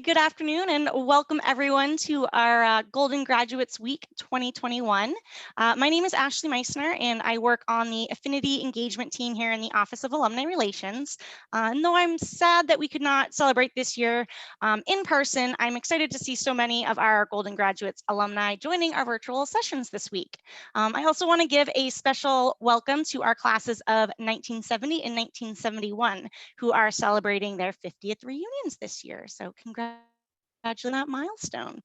Good afternoon and welcome everyone to our Golden Graduates Week 2021. My name is Ashley Meissner and I work on the Affinity Engagement team here in the Office of Alumni Relations. And though I'm sad that we could not celebrate this year in person, I'm excited to see so many of our Golden Graduates alumni joining our virtual sessions this week. I also want to give a special welcome to our classes of 1970 and 1971 who are celebrating their 50th reunions this year. So congratulations on that milestone.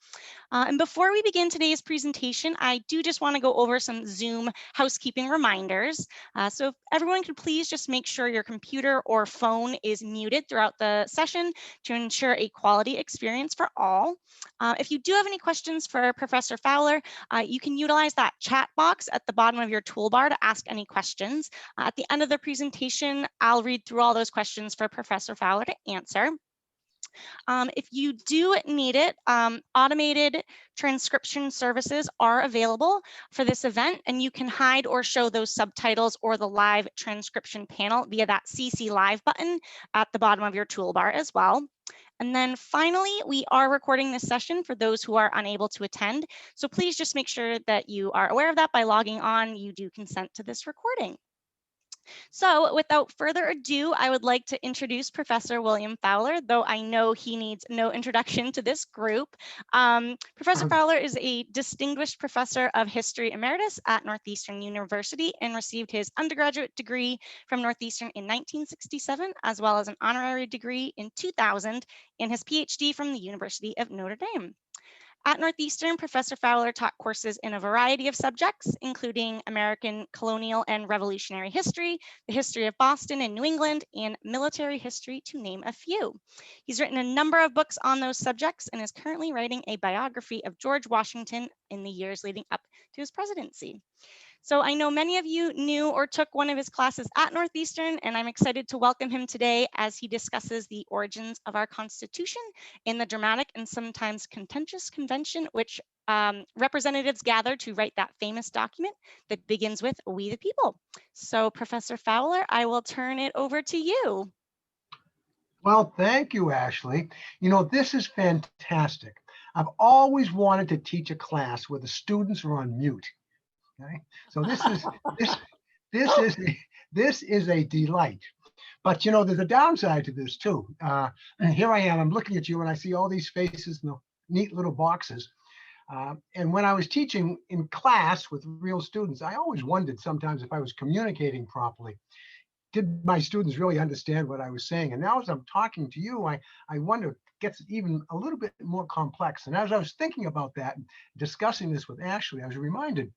And before we begin today's presentation, I do just want to go over some Zoom housekeeping reminders. So if everyone could please just make sure your computer or phone is muted throughout the session to ensure a quality experience for all. If you do have any questions for Professor Fowler, you can utilize that chat box at the bottom of your toolbar to ask any questions. At the end of the presentation, I'll read through all those questions for Professor Fowler to answer. If you do need it, automated transcription services are available for this event, and you can hide or show those subtitles or the live transcription panel via that CC Live button at the bottom of your toolbar as well. And then finally, we are recording this session for those who are unable to attend. So please just make sure that you are aware of that by logging on. You do consent to this recording. So without further ado, I would like to introduce Professor William Fowler, though I know he needs no introduction to this group. Professor Fowler is a distinguished professor of history emeritus at Northeastern University and received his undergraduate degree from Northeastern in 1967, as well as an honorary degree in 2000 and his PhD from the University of Notre Dame. At Northeastern, Professor Fowler taught courses in a variety of subjects, including American colonial and revolutionary history, the history of Boston and New England, and military history, to name a few. He's written a number of books on those subjects and is currently writing a biography of George Washington in the years leading up to his presidency. So I know many of you knew or took one of his classes at Northeastern, and I'm excited to welcome him today as he discusses the origins of our Constitution in the dramatic and sometimes contentious convention, which representatives gathered to write that famous document that begins with "We the People." So Professor Fowler, I will turn it over to you. Well, thank you, Ashley. You know, this is fantastic. I've always wanted to teach a class where the students are on mute. Okay, so this is a delight. But you know, there's a downside to this too. And here I am. I'm looking at you, and I see all these faces in the neat little boxes. And when I was teaching in class with real students, I always wondered sometimes if I was communicating properly. Did my students really understand what I was saying? And now as I'm talking to you, I wonder, it gets even a little bit more complex. And as I was thinking about that and discussing this with Ashley, I was reminded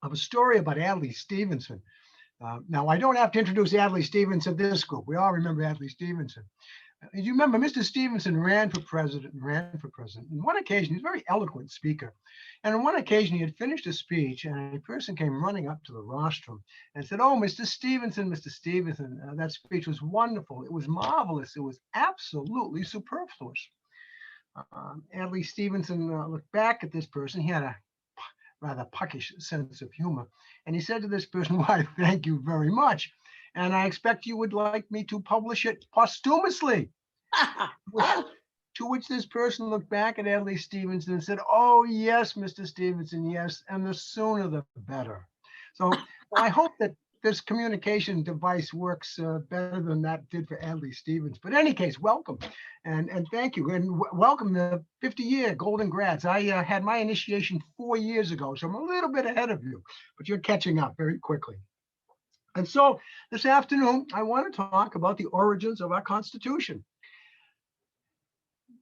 of a story about Adlai Stevenson. Now, I don't have to introduce Adlai Stevenson to this group. We all remember Adlai Stevenson. You remember Mr. Stevenson ran for president. On one occasion, he's a very eloquent speaker. And on one occasion, he had finished a speech, and a person came running up to the rostrum and said, "Oh, Mr. Stevenson, that speech was wonderful. It was marvelous. It was absolutely superfluous." Adlai Stevenson looked back at this person. He had a rather puckish sense of humor. And he said to this person, "Why, thank you very much. And I expect you would like me to publish it posthumously." To which this person looked back at Adlai Stevenson and said, "Oh, yes, Mr. Stevenson, yes. And the sooner the better." So I hope that this communication device works better than that did for Adlai Stevenson. But in any case, welcome and thank you. And welcome the 50-year Golden Grads. I had my initiation 4 years ago, so I'm a little bit ahead of you, but you're catching up very quickly. And so this afternoon, I want to talk about the origins of our Constitution.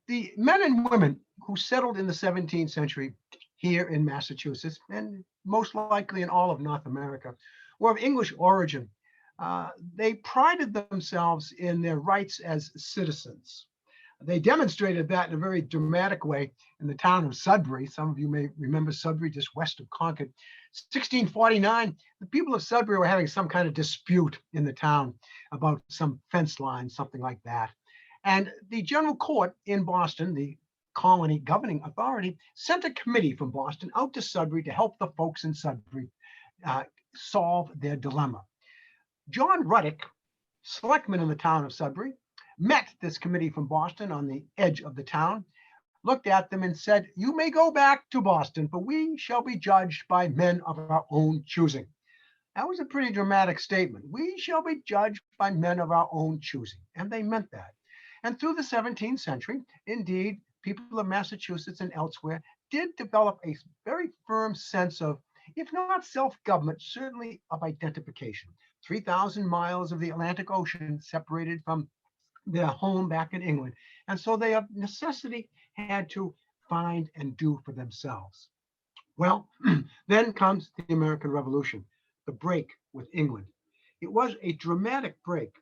The men and women who settled in the 17th century here in Massachusetts, and most likely in all of North America, were of English origin. They prided themselves in their rights as citizens. They demonstrated that in a very dramatic way in the town of Sudbury. Some of you may remember Sudbury, just west of Concord. 1649, the people of Sudbury were having some kind of dispute in the town about some fence line, something like that. And the General Court in Boston, the colony governing authority, sent a committee from Boston out to Sudbury to help the folks in Sudbury solve their dilemma. John Ruddock, selectman in the town of Sudbury, met this committee from Boston on the edge of the town, looked at them and said, "You may go back to Boston, for we shall be judged by men of our own choosing." That was a pretty dramatic statement. We shall be judged by men of our own choosing. And they meant that. And through the 17th century, indeed, people of Massachusetts and elsewhere did develop a very firm sense of, if not self-government, certainly of identification. 3,000 miles of the Atlantic Ocean separated from their home back in England. And so they of necessity had to find and do for themselves. Well, then comes the American Revolution, the break with England. It was a dramatic break,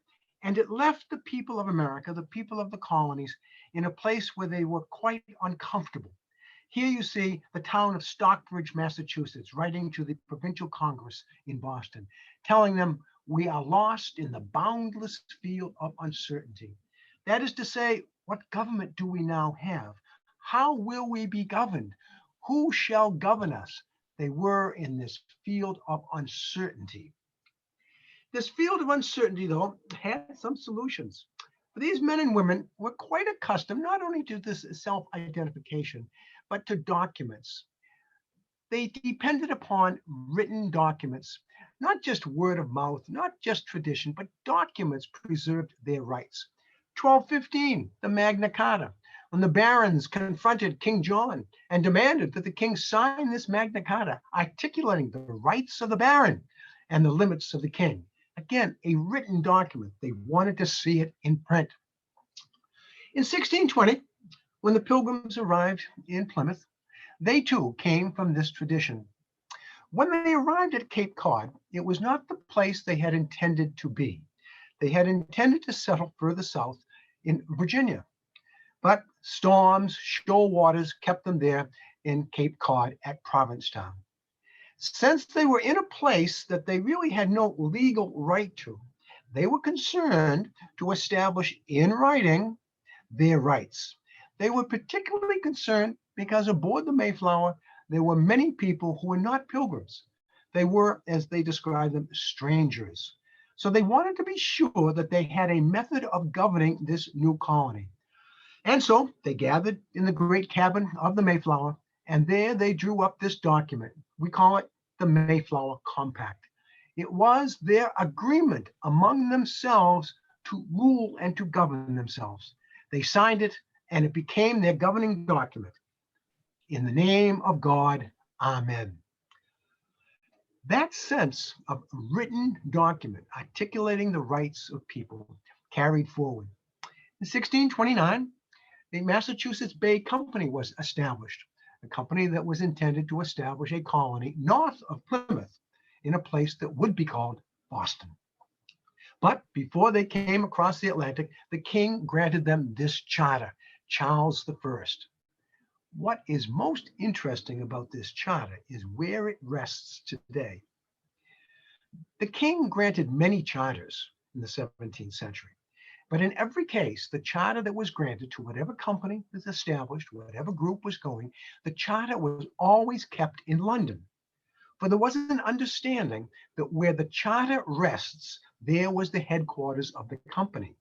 and it left the people of America, the people of the colonies, in a place where they were quite uncomfortable. Here you see the town of Stockbridge, Massachusetts, writing to the Provincial Congress in Boston, telling them, "We are lost in the boundless field of uncertainty." That is to say, what government do we now have? How will we be governed? Who shall govern us? They were in this field of uncertainty. This field of uncertainty, though, had some solutions. For these men and women were quite accustomed not only to this self-identification, but to documents. They depended upon written documents, not just word of mouth, not just tradition, but documents preserved their rights. 1215, the Magna Carta, when the barons confronted King John and demanded that the king sign this Magna Carta, articulating the rights of the baron and the limits of the king. Again, a written document. They wanted to see it in print. In 1620, when the Pilgrims arrived in Plymouth, they too came from this tradition. When they arrived at Cape Cod, it was not the place they had intended to be. They had intended to settle further south in Virginia, but storms, shoal waters kept them there in Cape Cod at Provincetown. Since they were in a place that they really had no legal right to, they were concerned to establish in writing their rights. They were particularly concerned because aboard the Mayflower, there were many people who were not pilgrims. They were, as they described them, strangers. So they wanted to be sure that they had a method of governing this new colony. And so they gathered in the great cabin of the Mayflower, and there they drew up this document. We call it the Mayflower Compact. It was their agreement among themselves to rule and to govern themselves. They signed it, and it became their governing document. In the name of God, Amen. That sense of written document articulating the rights of people carried forward. In 1629, the Massachusetts Bay Company was established, a company that was intended to establish a colony north of Plymouth in a place that would be called Boston. But before they came across the Atlantic, the king granted them this charter, Charles I. What is most interesting about this charter is where it rests today. The king granted many charters in the 17th century. But in every case, the charter that was granted to whatever company was established, whatever group was going, the charter was always kept in London. For there was an understanding that where the charter rests, there was the headquarters of the company.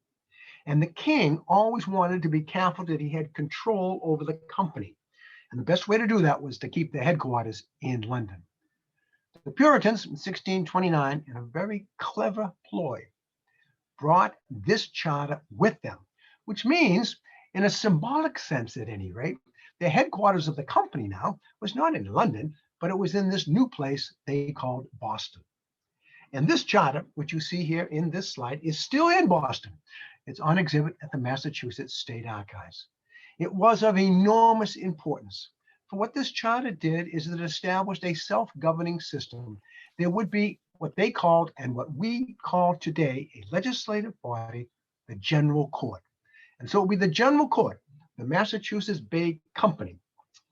And the king always wanted to be careful that he had control over the company. And the best way to do that was to keep the headquarters in London. The Puritans in 1629, in a very clever ploy, brought this charter with them, which means, in a symbolic sense at any rate, the headquarters of the company now was not in London, but it was in this new place they called Boston. And this charter, which you see here in this slide, is still in Boston. It's on exhibit at the Massachusetts State Archives. It was of enormous importance. For what this charter did is it established a self-governing system. There would be what they called, and what we call today, a legislative body, the General Court. And so it would be the General Court, the Massachusetts Bay Company,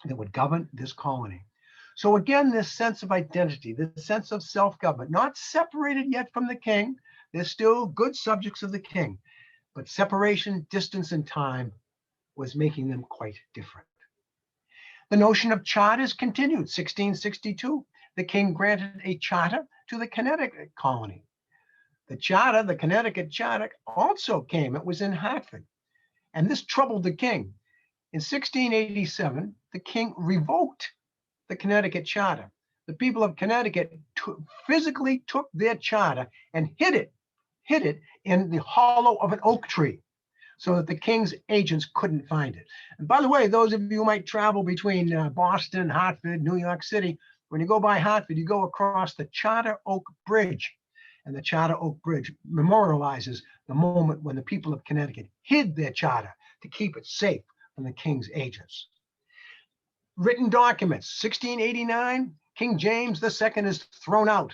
that would govern this colony. So again, this sense of identity, this sense of self-government, not separated yet from the king. They're still good subjects of the king, but separation, distance, and time was making them quite different. The notion of charters continued. 1662, the king granted a charter to the Connecticut colony. The charter, the Connecticut Charter, also came. It was in Hartford. And this troubled the king. In 1687, the king revoked the Connecticut Charter. The people of Connecticut physically took their charter and hid it in the hollow of an oak tree so that the king's agents couldn't find it. And by the way, those of you who might travel between Boston, Hartford, New York City, when you go by Hartford, you go across the Charter Oak Bridge. And the Charter Oak Bridge memorializes the moment when the people of Connecticut hid their charter to keep it safe from the king's agents. Written documents, 1689, King James II is thrown out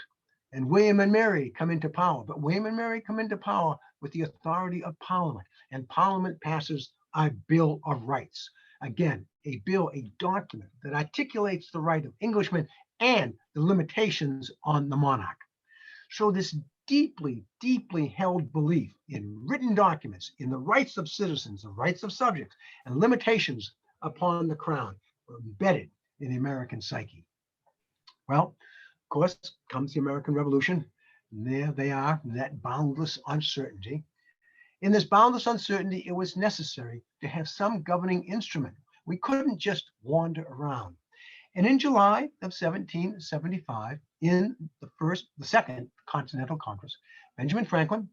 and William and Mary come into power. But William and Mary come into power with the authority of Parliament, and Parliament passes a Bill of Rights. Again, a bill, a document that articulates the right of Englishmen and the limitations on the monarch. So this deeply, deeply held belief in written documents, in the rights of citizens, the rights of subjects, and limitations upon the crown were embedded in the American psyche. Well, of course, comes the American Revolution. And there they are, that boundless uncertainty. In this boundless uncertainty, it was necessary to have some governing instrument. We couldn't just wander around. And in July of 1775, in the Second Continental Congress, Benjamin Franklin,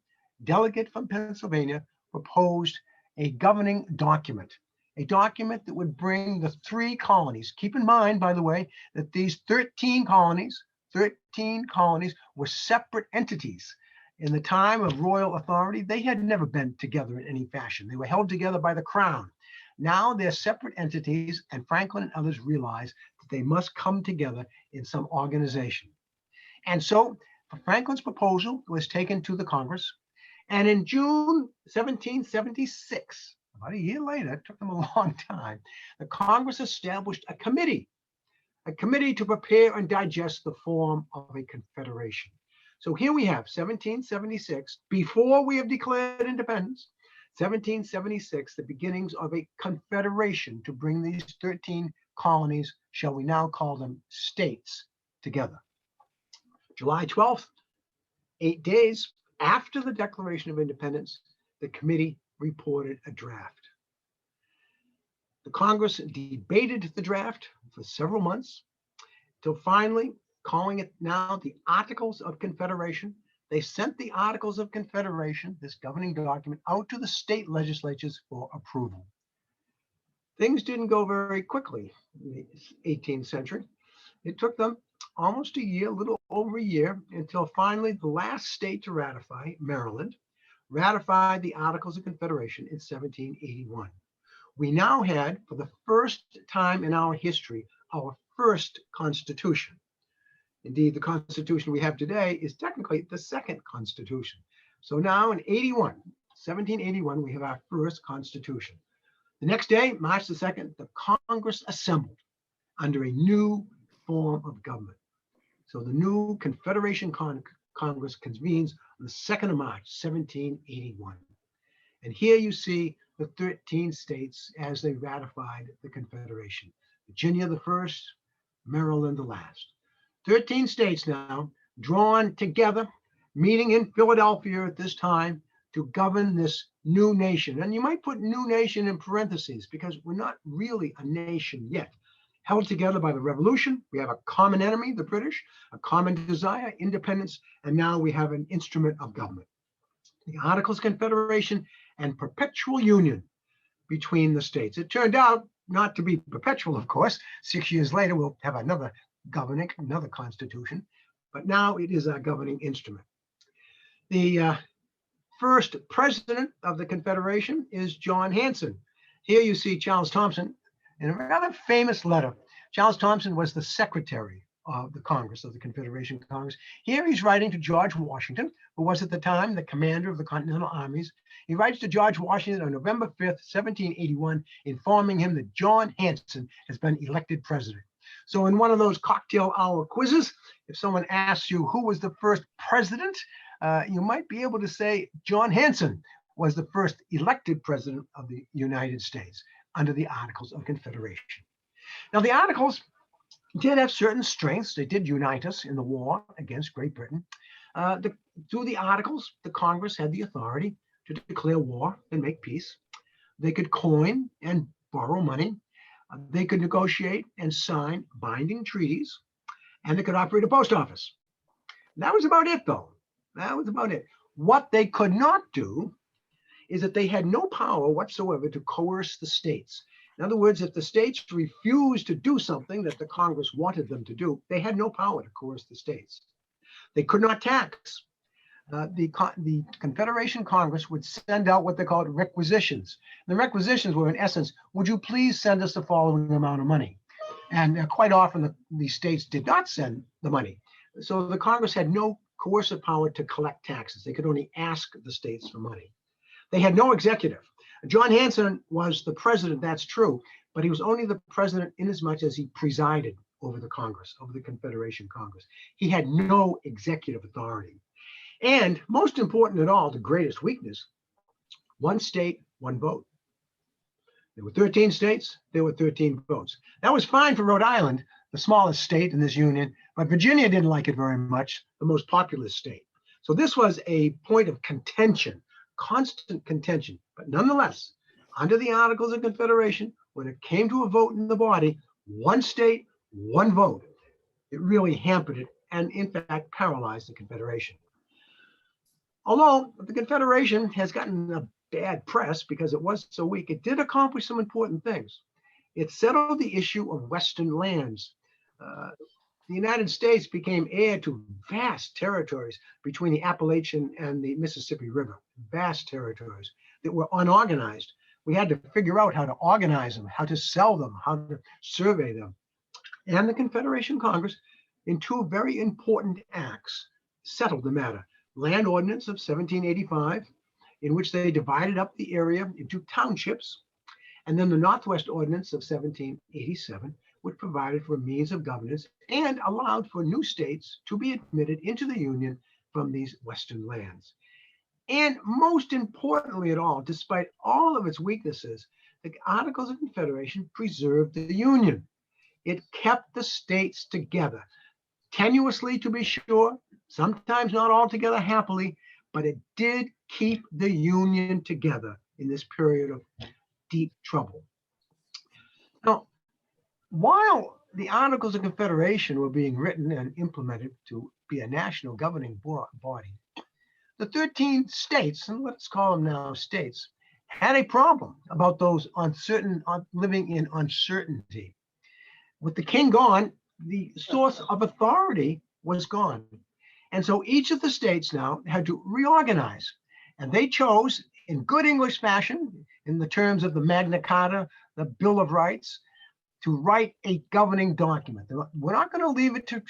delegate from Pennsylvania, proposed a governing document, a document that would bring the 3 colonies. Keep in mind, by the way, that these 13 colonies were separate entities. In the time of royal authority, they had never been together in any fashion. They were held together by the crown. Now they're separate entities, and Franklin and others realized that they must come together in some organization. And so Franklin's proposal was taken to the Congress. And in June 1776, about a year later, it took them a long time, the Congress established a committee to prepare and digest the form of a confederation. So here we have 1776, before we have declared independence, 1776, the beginnings of a confederation to bring these 13 colonies, shall we now call them states, together. July 12th, 8 days after the Declaration of Independence, the committee reported a draft. The Congress debated the draft for several months, till finally, calling it now the Articles of Confederation, they sent the Articles of Confederation, this governing document, out to the state legislatures for approval. Things didn't go very quickly in the 18th century. It took them almost a year, a little over a year, until finally the last state to ratify, Maryland, ratified the Articles of Confederation in 1781. We now had, for the first time in our history, our first Constitution. Indeed, the Constitution we have today is technically the second Constitution. So now in 1781, we have our first Constitution. The next day, March the 2nd, the Congress assembled under a new form of government. So the new Confederation Congress convenes on the 2nd of March, 1781. And here you see the 13 states as they ratified the Confederation. Virginia the first, Maryland the last. 13 states now drawn together, meeting in Philadelphia at this time to govern this new nation. And you might put new nation in parentheses because we're not really a nation yet. Held together by the Revolution, we have a common enemy, the British, a common desire, independence, and now we have an instrument of government. The Articles of Confederation and perpetual union between the states. It turned out not to be perpetual, of course. 6 years later, we'll have another constitution, but now it is our governing instrument. The first president of the Confederation is John Hanson. Here you see Charles Thompson in a rather famous letter. Charles Thompson was the secretary of the Congress, of the Confederation Congress. Here he's writing to George Washington, who was at the time the commander of the Continental Armies. He writes to George Washington on November 5th, 1781, informing him that John Hanson has been elected president. So in one of those cocktail hour quizzes, if someone asks you who was the first president, you might be able to say John Hanson was the first elected president of the United States under the Articles of Confederation. Now, the Articles did have certain strengths. They did unite us in the war against Great Britain. Through the Articles, the Congress had the authority to declare war and make peace. They could coin and borrow money. They could negotiate and sign binding treaties, and they could operate a post office. That was about it, though. That was about it. What they could not do is that they had no power whatsoever to coerce the states. In other words, if the states refused to do something that the Congress wanted them to do, they had no power to coerce the states. They could not tax. The Confederation Congress would send out what they called requisitions. The requisitions were, in essence, would you please send us the following amount of money? And quite often the states did not send the money. So the Congress had no coercive power to collect taxes. They could only ask the states for money. They had no executive. John Hanson was the president, that's true, but he was only the president inasmuch as he presided over the Congress, over the Confederation Congress. He had no executive authority. And most important at all, the greatest weakness, one state, one vote. There were 13 states, there were 13 votes. That was fine for Rhode Island, the smallest state in this union, but Virginia didn't like it very much, the most populous state. So this was a point of contention, constant contention. But nonetheless, under the Articles of Confederation, when it came to a vote in the body, one state, one vote, it really hampered it and in fact paralyzed the Confederation. Although the Confederation has gotten a bad press because it was so weak, it did accomplish some important things. It settled the issue of Western lands. The United States became heir to vast territories between the Appalachian and the Mississippi River, vast territories that were unorganized. We had to figure out how to organize them, how to sell them, how to survey them. And the Confederation Congress, in two very important acts, settled the matter. Land Ordinance of 1785, in which they divided up the area into townships, and then the Northwest Ordinance of 1787, which provided for a means of governance and allowed for new states to be admitted into the Union from these Western lands. And most importantly at all, despite all of its weaknesses, the Articles of Confederation preserved the Union. It kept the states together, tenuously to be sure, sometimes not altogether happily, but it did keep the Union together in this period of deep trouble. Now, while the Articles of Confederation were being written and implemented to be a national governing body, the 13 states, and let's call them now states, had a problem about those living in uncertainty. With the king gone, the source of authority was gone. And so each of the states now had to reorganize. And they chose, in good English fashion, in the terms of the Magna Carta, the Bill of Rights, to write a governing document. We're not going to leave it to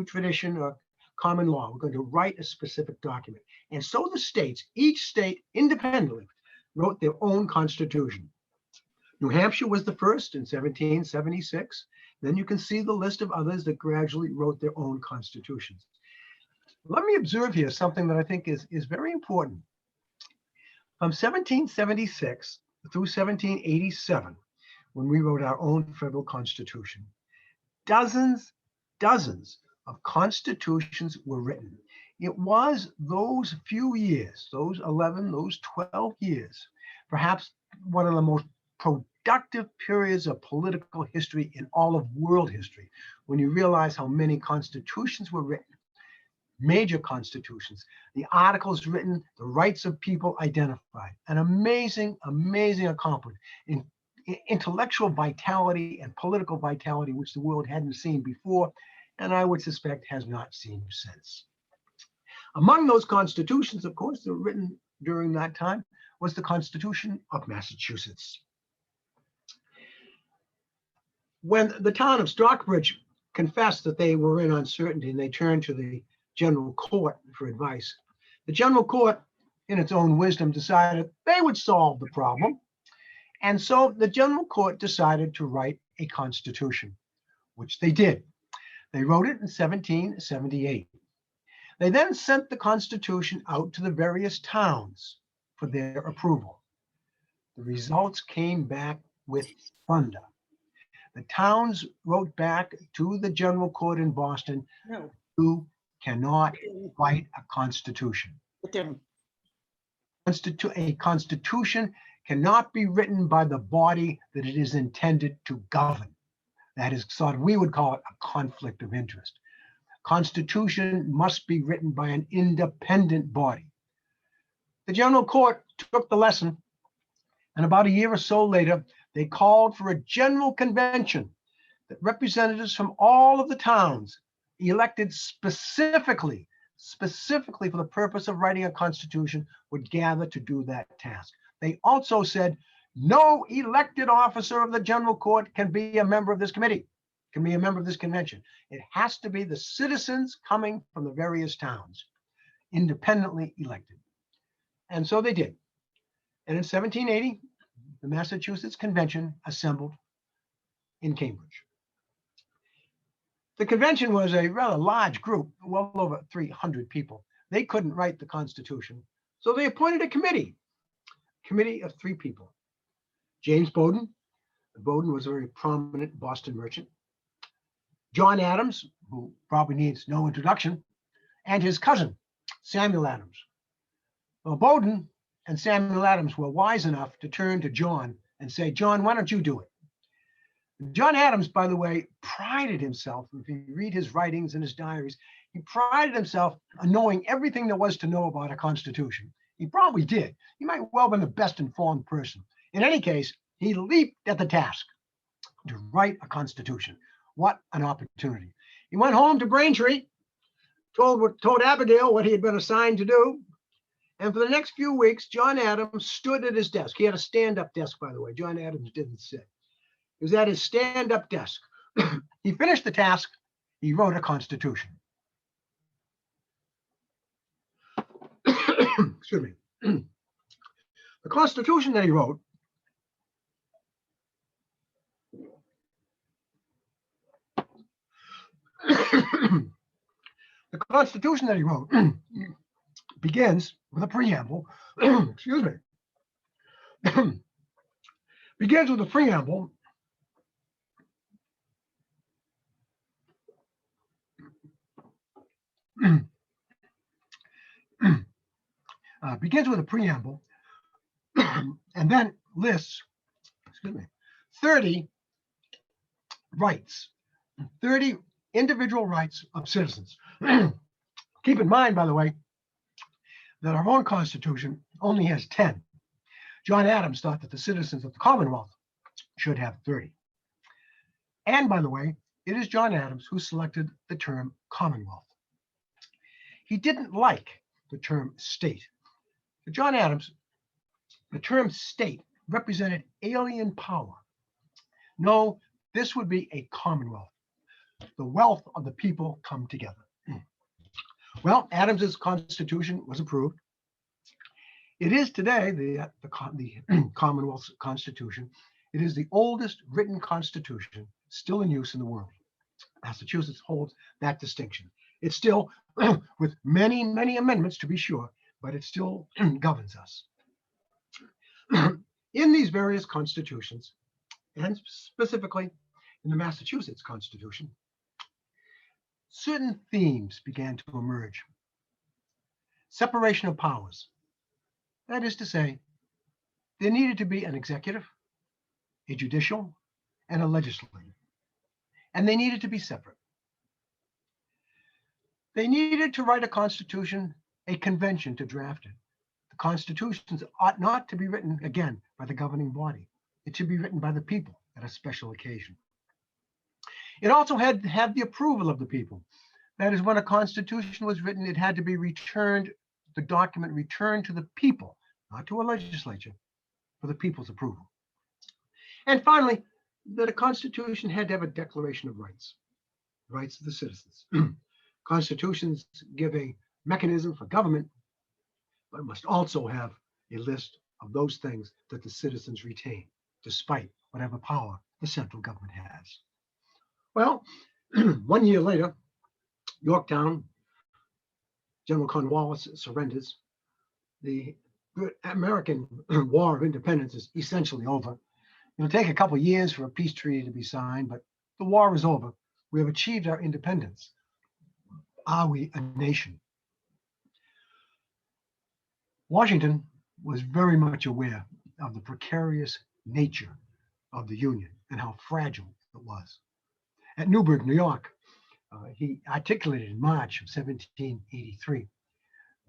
tradition or common law. We're going to write a specific document. And so the states, each state independently, wrote their own constitution. New Hampshire was the first in 1776. Then you can see the list of others that gradually wrote their own constitutions. Let me observe here something that I think is very important. From 1776 through 1787, when we wrote our own federal constitution, dozens of constitutions were written. It was those few years, those 11, those 12 years, perhaps one of the most productive periods of political history in all of world history, when you realize how many constitutions were written, major constitutions, the articles written, the rights of people identified. An amazing, amazing accomplishment in intellectual vitality and political vitality, which the world hadn't seen before, and I would suspect has not seen since. Among those constitutions, of course, that were written during that time was the Constitution of Massachusetts. When the town of Stockbridge confessed that they were in uncertainty and they turned to the General Court for advice, the General Court, in its own wisdom, decided they would solve the problem. And so the General Court decided to write a constitution, which they did. They wrote it in 1778. They then sent the Constitution out to the various towns for their approval. The results came back with thunder. The towns wrote back to the General Court in Boston to cannot write a constitution. A constitution cannot be written by the body that it is intended to govern. That is sort of, we would call it a conflict of interest. Constitution must be written by an independent body. The General Court took the lesson, and about a year or so later, they called for a general convention that representatives from all of the towns elected specifically for the purpose of writing a constitution would gather to do that task. They also said no elected officer of the General Court can be a member of this committee, can be a member of this convention. It has to be the citizens coming from the various towns, independently elected. And so they did. And in 1780, the Massachusetts Convention assembled in Cambridge. The convention was a rather large group, well over 300 people. They couldn't write the Constitution, so they appointed a committee of 3 people. James Bowdoin. Bowdoin was a very prominent Boston merchant. John Adams, who probably needs no introduction, and his cousin, Samuel Adams. Well, Bowdoin and Samuel Adams were wise enough to turn to John and say, John, why don't you do it? John Adams, by the way, prided himself, if you read his writings and his diaries, he prided himself on knowing everything there was to know about a constitution. He probably did. He might well have been the best informed person. In any case, he leaped at the task to write a constitution. What an opportunity. He went home to Braintree, told Abigail what he had been assigned to do. And for the next few weeks, John Adams stood at his desk. He had a stand-up desk, by the way. John Adams didn't sit. He was at his stand-up desk. He finished the task. He wrote a constitution. Excuse me. The constitution that he wrote begins with a preamble. Excuse me. Begins with a preamble and then lists, 30 rights, 30 individual rights of citizens. Keep in mind, by the way, that our own Constitution only has 10. John Adams thought that the citizens of the Commonwealth should have 30. And by the way, it is John Adams who selected the term Commonwealth. He didn't like the term state. For John Adams, the term state represented alien power. No, this would be a commonwealth. The wealth of the people come together. Well, Adams's Constitution was approved. It is today the Commonwealth's Constitution. It is the oldest written constitution still in use in the world. Massachusetts holds that distinction. It's still, with many, many amendments to be sure, but it still governs us. In these various constitutions, and specifically in the Massachusetts Constitution, certain themes began to emerge. Separation of powers. That is to say, there needed to be an executive, a judicial, and a legislative. And they needed to be separate. They needed to write a constitution, a convention to draft it. The constitutions ought not to be written, again, by the governing body. It should be written by the people at a special occasion. It also had to have the approval of the people. That is, when a constitution was written, it had to be returned, the document returned to the people, not to a legislature, for the people's approval. And finally, that a constitution had to have a declaration of rights, rights of the citizens. Constitutions give a mechanism for government, but it must also have a list of those things that the citizens retain, despite whatever power the central government has. Well, 1 year later, Yorktown, General Cornwallis surrenders. The American War of Independence is essentially over. It'll take a couple of years for a peace treaty to be signed, but the war is over. We have achieved our independence. Are we a nation? Washington was very much aware of the precarious nature of the Union and how fragile it was. At Newburgh, New York, he articulated in March of 1783,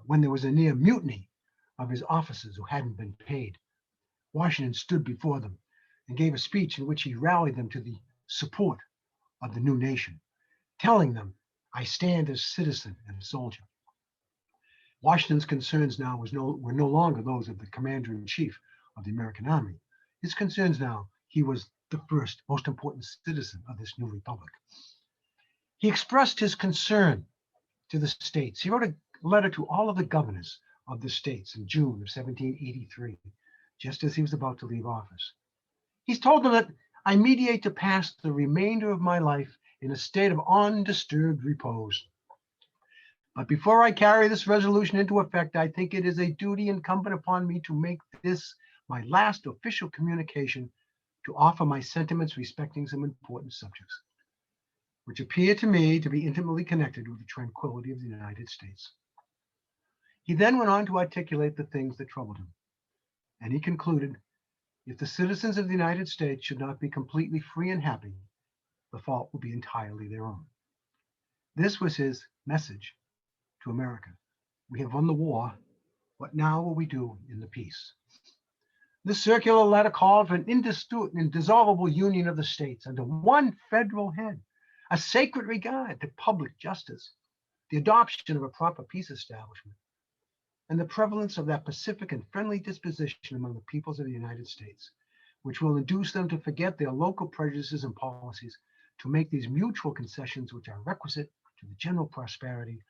when there was a near mutiny of his officers who hadn't been paid. Washington stood before them and gave a speech in which he rallied them to the support of the new nation, telling them, "I stand as citizen and soldier." Washington's concerns now were no longer those of the commander-in-chief of the American army. His concerns now, he was the first, most important citizen of this new republic. He expressed his concern to the states. He wrote a letter to all of the governors of the states in June of 1783, just as he was about to leave office. He's told them that I meditate to pass the remainder of my life in a state of undisturbed repose. But before I carry this resolution into effect, I think it is a duty incumbent upon me to make this my last official communication, to offer my sentiments respecting some important subjects, which appear to me to be intimately connected with the tranquility of the United States. He then went on to articulate the things that troubled him, and he concluded, if the citizens of the United States should not be completely free and happy, the fault will be entirely their own. This was his message to America. We have won the war. What now will we do in the peace? This circular letter called for an indissoluble union of the states under one federal head, a sacred regard to public justice, the adoption of a proper peace establishment, and the prevalence of that pacific and friendly disposition among the peoples of the United States, which will induce them to forget their local prejudices and policies, to make these mutual concessions which are requisite to the general prosperity,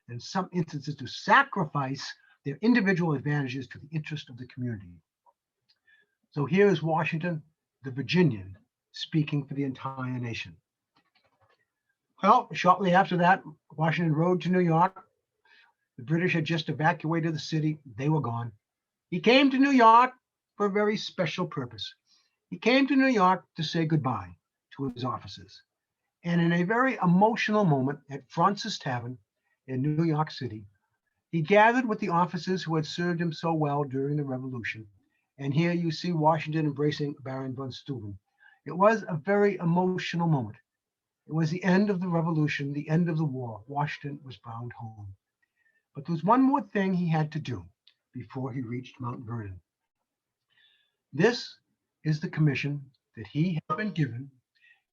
and in some instances to sacrifice their individual advantages to the interest of the community. So here is Washington, the Virginian, speaking for the entire nation. Well, shortly after that, Washington rode to New York. The British had just evacuated the city. They were gone. He came to New York for a very special purpose. He came to New York to say goodbye to his officers. And in a very emotional moment at Fraunces Tavern in New York City, he gathered with the officers who had served him so well during the Revolution. And here you see Washington embracing Baron von Steuben. It was a very emotional moment. It was the end of the Revolution, the end of the war. Washington was bound home. But there was one more thing he had to do before he reached Mount Vernon. This is the commission that he had been given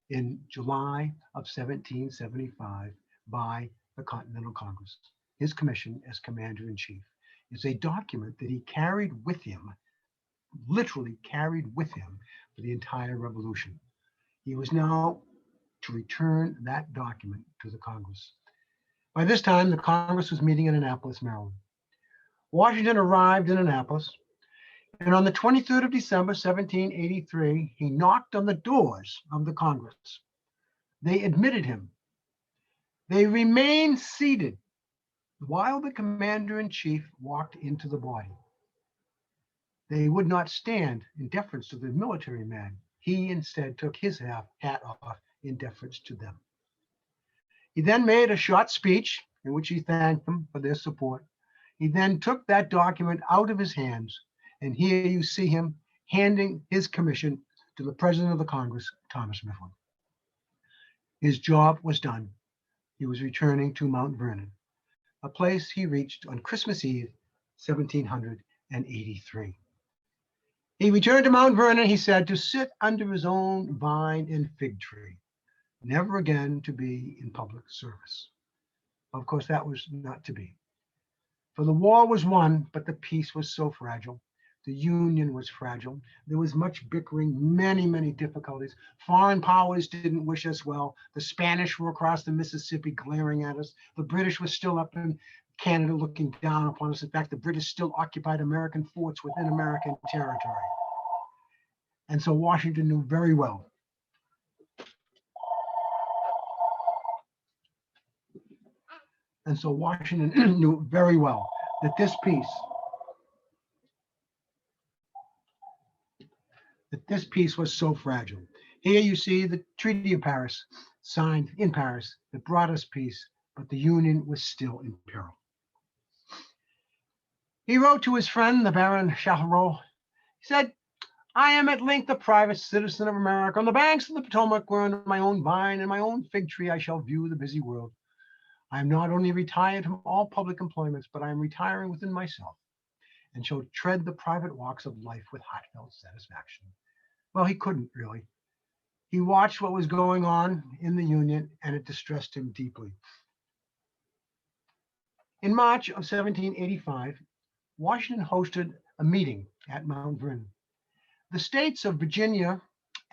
in July of 1775 by the Continental Congress. His commission as commander-in-chief is a document that he carried with him, literally carried with him for the entire Revolution. He was now to return that document to the Congress. By this time, the Congress was meeting in Annapolis, Maryland. Washington arrived in Annapolis, and on the 23rd of December, 1783, he knocked on the doors of the Congress. They admitted him. They remained seated while the commander-in-chief walked into the body. They would not stand in deference to the military man. He instead took his hat off in deference to them. He then made a short speech in which he thanked them for their support. He then took that document out of his hands, and here you see him handing his commission to the President of the Congress, Thomas Mifflin. His job was done. He was returning to Mount Vernon, a place he reached on Christmas Eve, 1783. He returned to Mount Vernon, he said, to sit under his own vine and fig tree, never again to be in public service. Of course, that was not to be. For the war was won, but the peace was so fragile. The Union was fragile. There was much bickering, many, many difficulties. Foreign powers didn't wish us well. The Spanish were across the Mississippi glaring at us. The British were still up in Canada looking down upon us. In fact, the British still occupied American forts within American territory. And so Washington knew very well knew very well that this peace was so fragile. Here you see the Treaty of Paris, signed in Paris, that brought us peace, but the Union was still in peril. He wrote to his friend, the Baron Chariot. He said, I am at length a private citizen of America. On the banks of the Potomac, where under my own vine and my own fig tree I shall view the busy world. I am not only retired from all public employments, but I am retiring within myself and shall tread the private walks of life with heartfelt satisfaction. Well, he couldn't really. He watched what was going on in the Union, and it distressed him deeply. In March of 1785, Washington hosted a meeting at Mount Vernon. The states of Virginia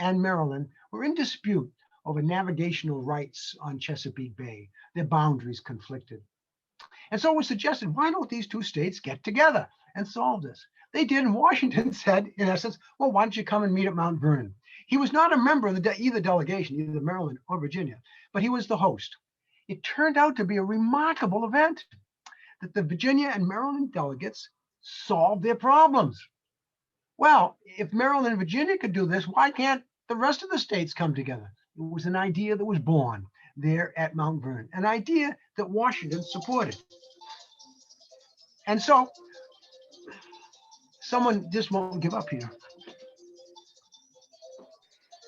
and Maryland were in dispute over navigational rights on Chesapeake Bay. Their boundaries conflicted. And so it was suggested, why don't these two states get together and solve this? They did, and Washington said, in essence, well, why don't you come and meet at Mount Vernon? He was not a member of either delegation, either Maryland or Virginia, but he was the host. It turned out to be a remarkable event that the Virginia and Maryland delegates solved their problems. Well, if Maryland and Virginia could do this, why can't the rest of the states come together? It was an idea that was born there at Mount Vernon, an idea that Washington supported. And so someone just won't give up here.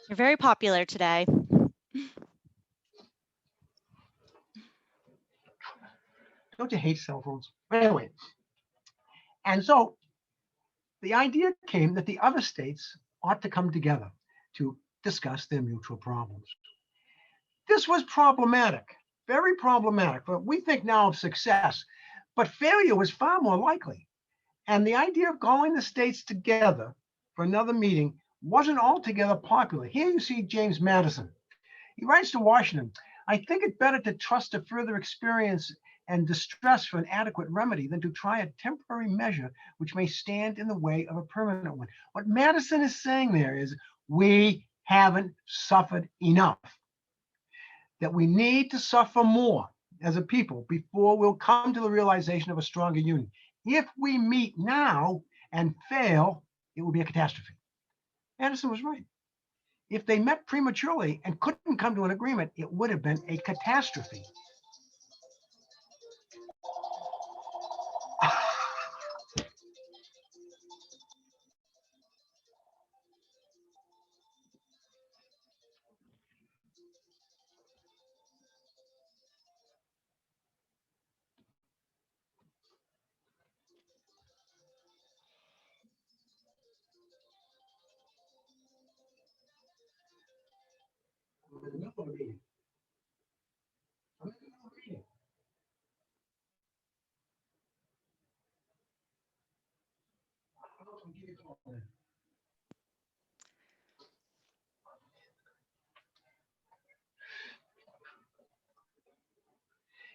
You're very popular today. Don't you hate cell phones? Anyway, and so the idea came that the other states ought to come together to discuss their mutual problems. This was problematic, very problematic. But we think now of success, but failure was far more likely. And the idea of calling the states together for another meeting wasn't altogether popular. Here you see James Madison. He writes to Washington, I think it better to trust to further experience and distress for an adequate remedy than to try a temporary measure which may stand in the way of a permanent one. What Madison is saying there is we haven't suffered enough, that we need to suffer more as a people before we'll come to the realization of a stronger union. If we meet now and fail, it will be a catastrophe. Madison was right. If they met prematurely and couldn't come to an agreement, it would have been a catastrophe.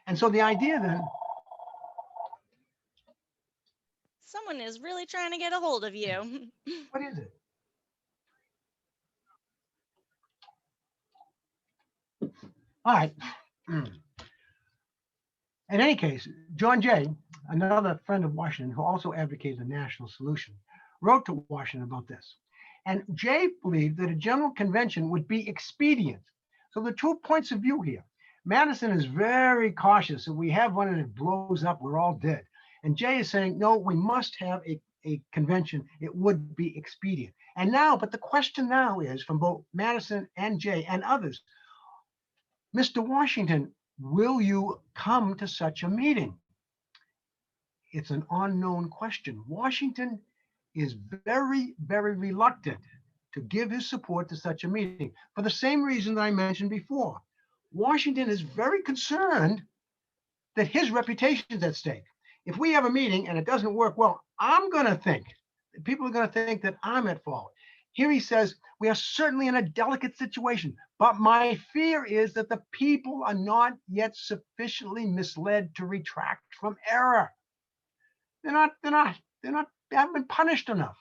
And so the idea then, Someone is really trying to get a hold of you. what is it? All right. In any case, John Jay, another friend of Washington who also advocated a national solution, wrote to Washington about this. And Jay believed that a general convention would be expedient. So there are 2 points of view here. Madison is very cautious. If we have one and it blows up, we're all dead. And Jay is saying, no, we must have a convention. It would be expedient. And now, but the question now is from both Madison and Jay and others, Mr. Washington, will you come to such a meeting? It's an unknown question. Washington is very, very reluctant to give his support to such a meeting for the same reason that I mentioned before. Washington is very concerned that his reputation is at stake. If we have a meeting and it doesn't work well, people are going to think that I'm at fault. Here he says, we are certainly in a delicate situation, but my fear is that the people are not yet sufficiently misled to retract from error. They haven't been punished enough.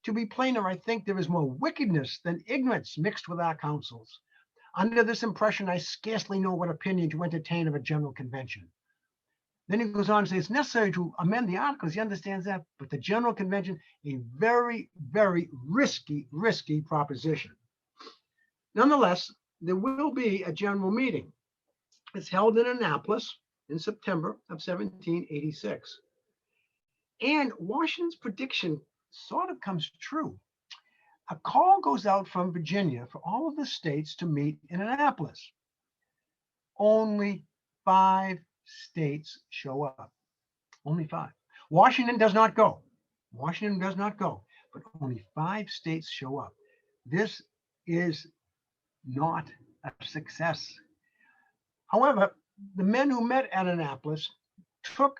To be plainer, I think there is more wickedness than ignorance mixed with our counsels. Under this impression, I scarcely know what opinion to entertain of a general convention. Then he goes on to say it's necessary to amend the articles. He understands that, but the general convention, a very, very risky proposition. Nonetheless, there will be a general meeting. It's held in Annapolis in September of 1786. And Washington's prediction sort of comes true. A call goes out from Virginia for all of the states to meet in Annapolis. Only 5 states show up. Only 5. Washington does not go. Washington does not go, but only 5 states show up. This is not a success. However, the men who met at Annapolis took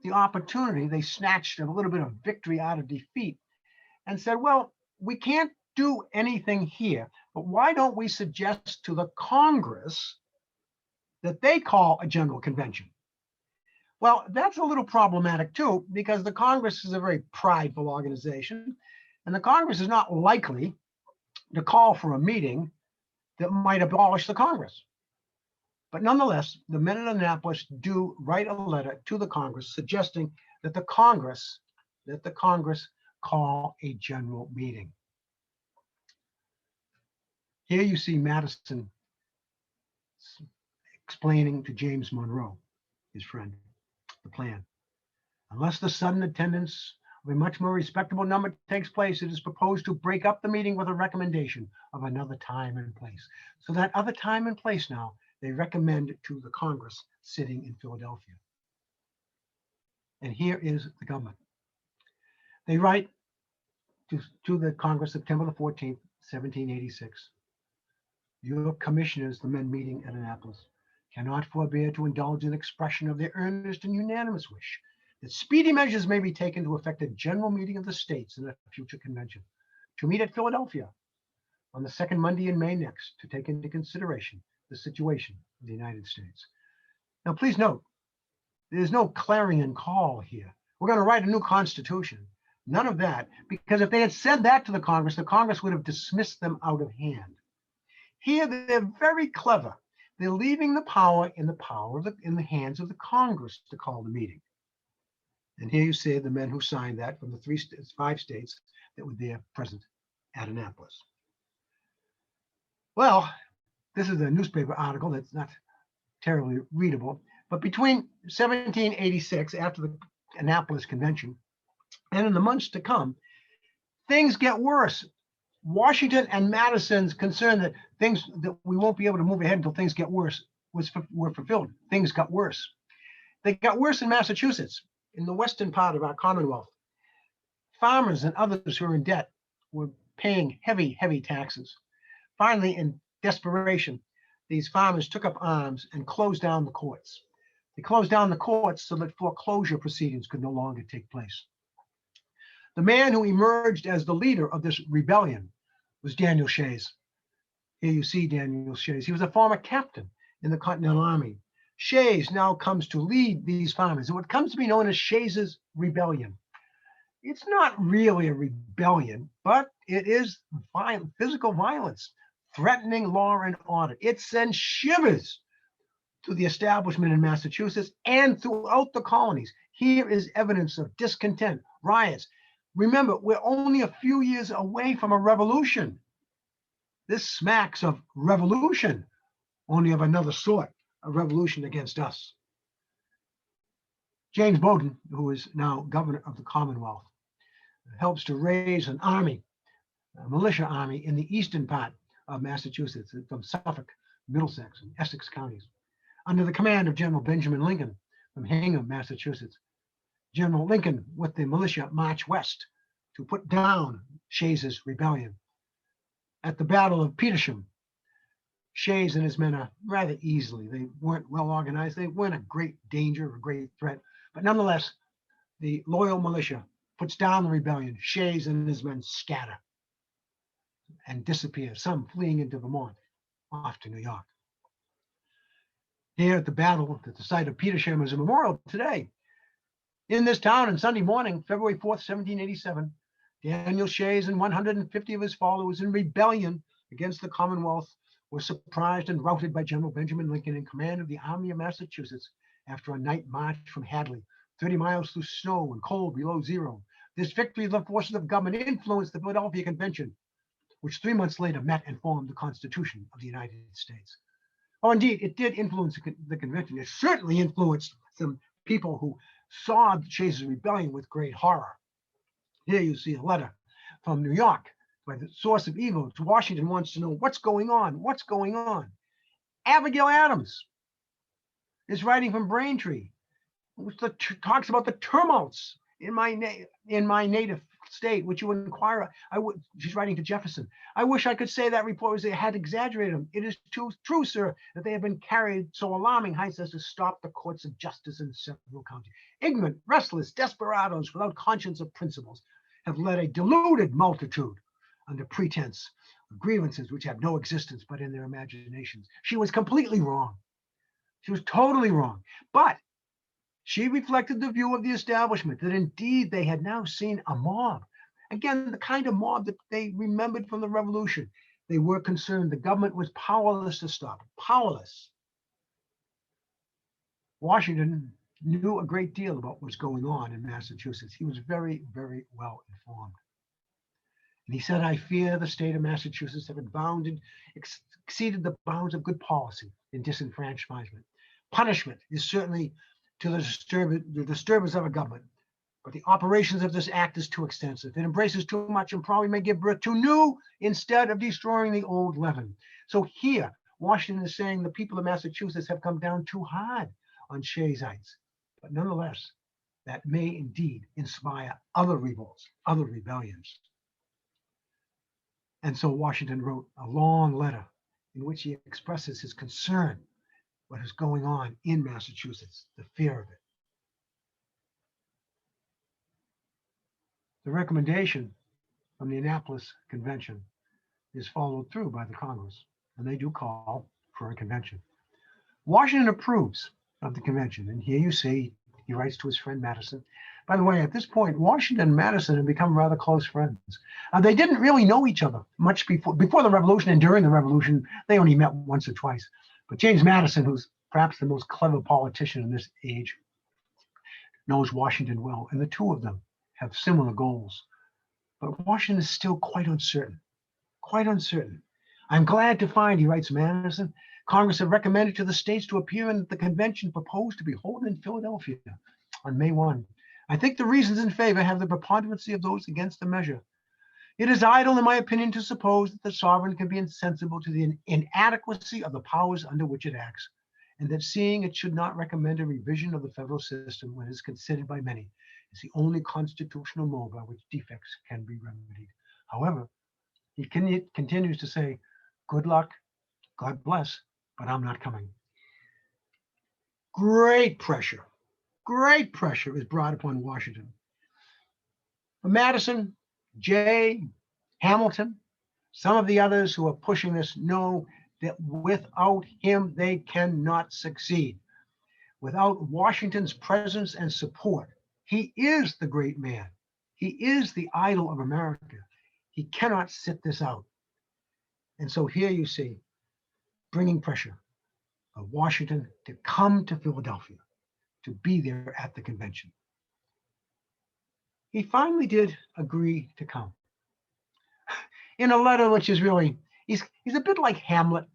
the opportunity, they snatched a little bit of victory out of defeat and said, well, we can't do anything here, but why don't we suggest to the Congress that they call a general convention? Well, that's a little problematic too, because the Congress is a very prideful organization, and the Congress is not likely to call for a meeting that might abolish the Congress. But nonetheless, the men in Annapolis do write a letter to the Congress suggesting that the Congress call a general meeting. Here you see Madison explaining to James Monroe, his friend, the plan. Unless the sudden attendance of a much more respectable number takes place, it is proposed to break up the meeting with a recommendation of another time and place. So that other time and place now, they recommend to the Congress sitting in Philadelphia. And here is the government. They write to the Congress September the 14th, 1786. Your commissioners, the men meeting at Annapolis, cannot forbear to indulge in expression of their earnest and unanimous wish that speedy measures may be taken to effect a general meeting of the states in a future convention, to meet at Philadelphia on the second Monday in May next, to take into consideration the situation of the United States. Now, please note, there's no clarion call here. We're going to write a new constitution. None of that, because if they had said that to the Congress would have dismissed them out of hand. Here, they're very clever. They're leaving the power in the hands of the Congress to call the meeting. And here you see the men who signed that from the 5 states that were there present at Annapolis. Well, this is a newspaper article that's not terribly readable, but between 1786, after the Annapolis Convention, and in the months to come, things get worse. Washington and Madison's concern that we won't be able to move ahead until things get worse were fulfilled. Things got worse. They got worse in Massachusetts, in the western part of our Commonwealth. Farmers and others who are in debt were paying heavy, heavy taxes. Finally, in desperation, these farmers took up arms and closed down the courts. They closed down the courts so that foreclosure proceedings could no longer take place. The man who emerged as the leader of this rebellion was Daniel Shays. Here you see Daniel Shays. He was a former captain in the Continental Army. Shays now comes to lead these farmers in what comes to be known as Shays' Rebellion. It's not really a rebellion, but it is physical violence, threatening law and order. It sends shivers to the establishment in Massachusetts and throughout the colonies. Here is evidence of discontent, riots. Remember, we're only a few years away from a revolution. This smacks of revolution, only of another sort, a revolution against us. James Bowdoin, who is now governor of the Commonwealth, helps to raise an army, a militia army in the eastern part of Massachusetts, from Suffolk, Middlesex, and Essex counties, under the command of General Benjamin Lincoln from Hingham, Massachusetts. General Lincoln, with the militia, marched west to put down Shays' rebellion. At the Battle of Petersham, Shays and his men are rather easily. They weren't well organized. They weren't a great danger or a great threat. But nonetheless, the loyal militia puts down the rebellion. Shays and his men scatter and disappear, some fleeing into Vermont, off to New York. Here at the battle, at the site of Petersham, is a memorial today. In this town, on Sunday morning, February 4th, 1787, Daniel Shays and 150 of his followers in rebellion against the Commonwealth were surprised and routed by General Benjamin Lincoln in command of the Army of Massachusetts after a night march from Hadley, 30 miles through snow and cold below zero. This victory of the forces of government influenced the Philadelphia Convention, which 3 months later met and formed the Constitution of the United States. Oh, indeed, it did influence the convention. It certainly influenced some people who saw Shays' rebellion with great horror. Here you see a letter from New York by the source of evil to Washington wants to know what's going on, what's going on. Abigail Adams is writing from Braintree, which talks about the tumults in my native state, which you inquire. She's writing to Jefferson. I wish I could say that reporters had exaggerated them. It is true, sir, that they have been carried so alarming heights as to stop the courts of justice in several counties. Ignorant, restless desperadoes without conscience or principles have led a deluded multitude under pretense of grievances which have no existence but in their imaginations. She was completely wrong. She was totally wrong. But she reflected the view of the establishment that indeed they had now seen a mob. Again, the kind of mob that they remembered from the Revolution. They were concerned the government was powerless to stop, powerless. Washington knew a great deal about what was going on in Massachusetts. He was very, very well informed. And he said, I fear the state of Massachusetts have exceeded the bounds of good policy in disenfranchisement. Punishment is certainly to the disturbance of a government, but the operations of this act is too extensive. It embraces too much and probably may give birth to new instead of destroying the old leaven. So here, Washington is saying the people of Massachusetts have come down too hard on Shayites, but nonetheless, that may indeed inspire other revolts, other rebellions. And so Washington wrote a long letter in which he expresses his concern what is going on in Massachusetts, the fear of it. The recommendation from the Annapolis Convention is followed through by the Congress, and they do call for a convention. Washington approves of the convention, and here you see he writes to his friend Madison. By the way, at this point, Washington and Madison had become rather close friends. They didn't really know each other much before the Revolution, and during the Revolution, they only met once or twice. But James Madison, who's perhaps the most clever politician in this age, knows Washington well, and the two of them have similar goals. But Washington is still quite uncertain, quite uncertain. I'm glad to find, he writes Madison, Congress have recommended to the states to appear in the convention proposed to be held in Philadelphia on May 1. I think the reasons in favor have the preponderancy of those against the measure. It is idle, in my opinion, to suppose that the sovereign can be insensible to the inadequacy of the powers under which it acts, and that seeing it should not recommend a revision of the federal system when it is considered by many is the only constitutional mode by which defects can be remedied. However, he continues to say, good luck, God bless, but I'm not coming. Great pressure is brought upon Washington. Madison, Jay, Hamilton, some of the others who are pushing this know that without him, they cannot succeed. Without Washington's presence and support, he is the great man. He is the idol of America. He cannot sit this out. And so here you see, bringing pressure of Washington to come to Philadelphia, to be there at the convention. He finally did agree to come. In a letter which is really, he's a bit like Hamlet,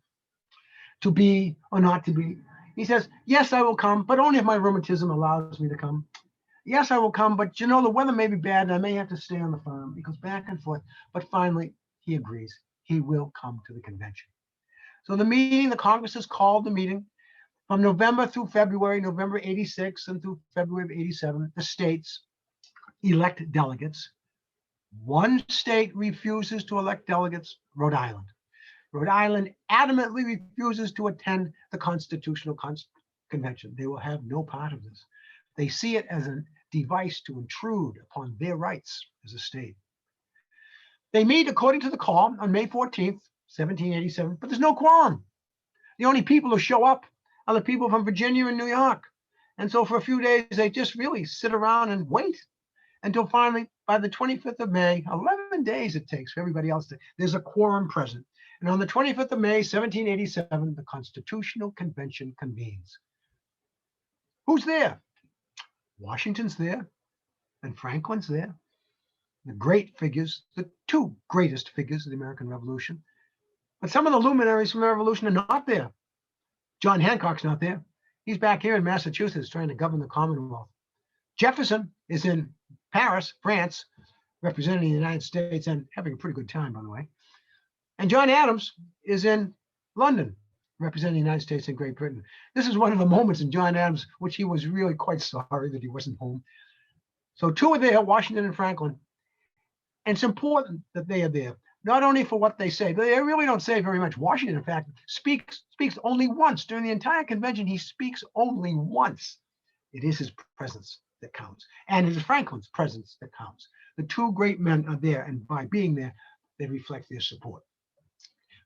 to be or not to be. He says, yes, I will come, but only if my rheumatism allows me to come. Yes, I will come, but you know, the weather may be bad and I may have to stay on the farm. He goes back and forth, but finally he agrees. He will come to the convention. So the Congress has called the meeting from November through February, November 86 and through February of 87, the states elect delegates. One state refuses to elect delegates, Rhode Island. Rhode Island adamantly refuses to attend the Constitutional Convention. They will have no part of this. They see it as a device to intrude upon their rights as a state. They meet according to the call on May 14th, 1787, but there's no quorum. The only people who show up are the people from Virginia and New York. And so for a few days, they just really sit around and wait until finally, by the 25th of May, 11 days it takes for everybody else there's a quorum present. And on the 25th of May, 1787, the Constitutional Convention convenes. Who's there? Washington's there, and Franklin's there. The great figures, the two greatest figures of the American Revolution. But some of the luminaries from the Revolution are not there. John Hancock's not there. He's back here in Massachusetts trying to govern the Commonwealth. Jefferson is in Paris, France, representing the United States and having a pretty good time, by the way. And John Adams is in London, representing the United States and Great Britain. This is one of the moments in John Adams, which he was really quite sorry that he wasn't home. So two are there, Washington and Franklin. And it's important that they are there, not only for what they say, but they really don't say very much. Washington, in fact, speaks only once. During the entire convention, he speaks only once. It is his presence that counts. And it is Franklin's presence that counts. The two great men are there, and by being there, they reflect their support.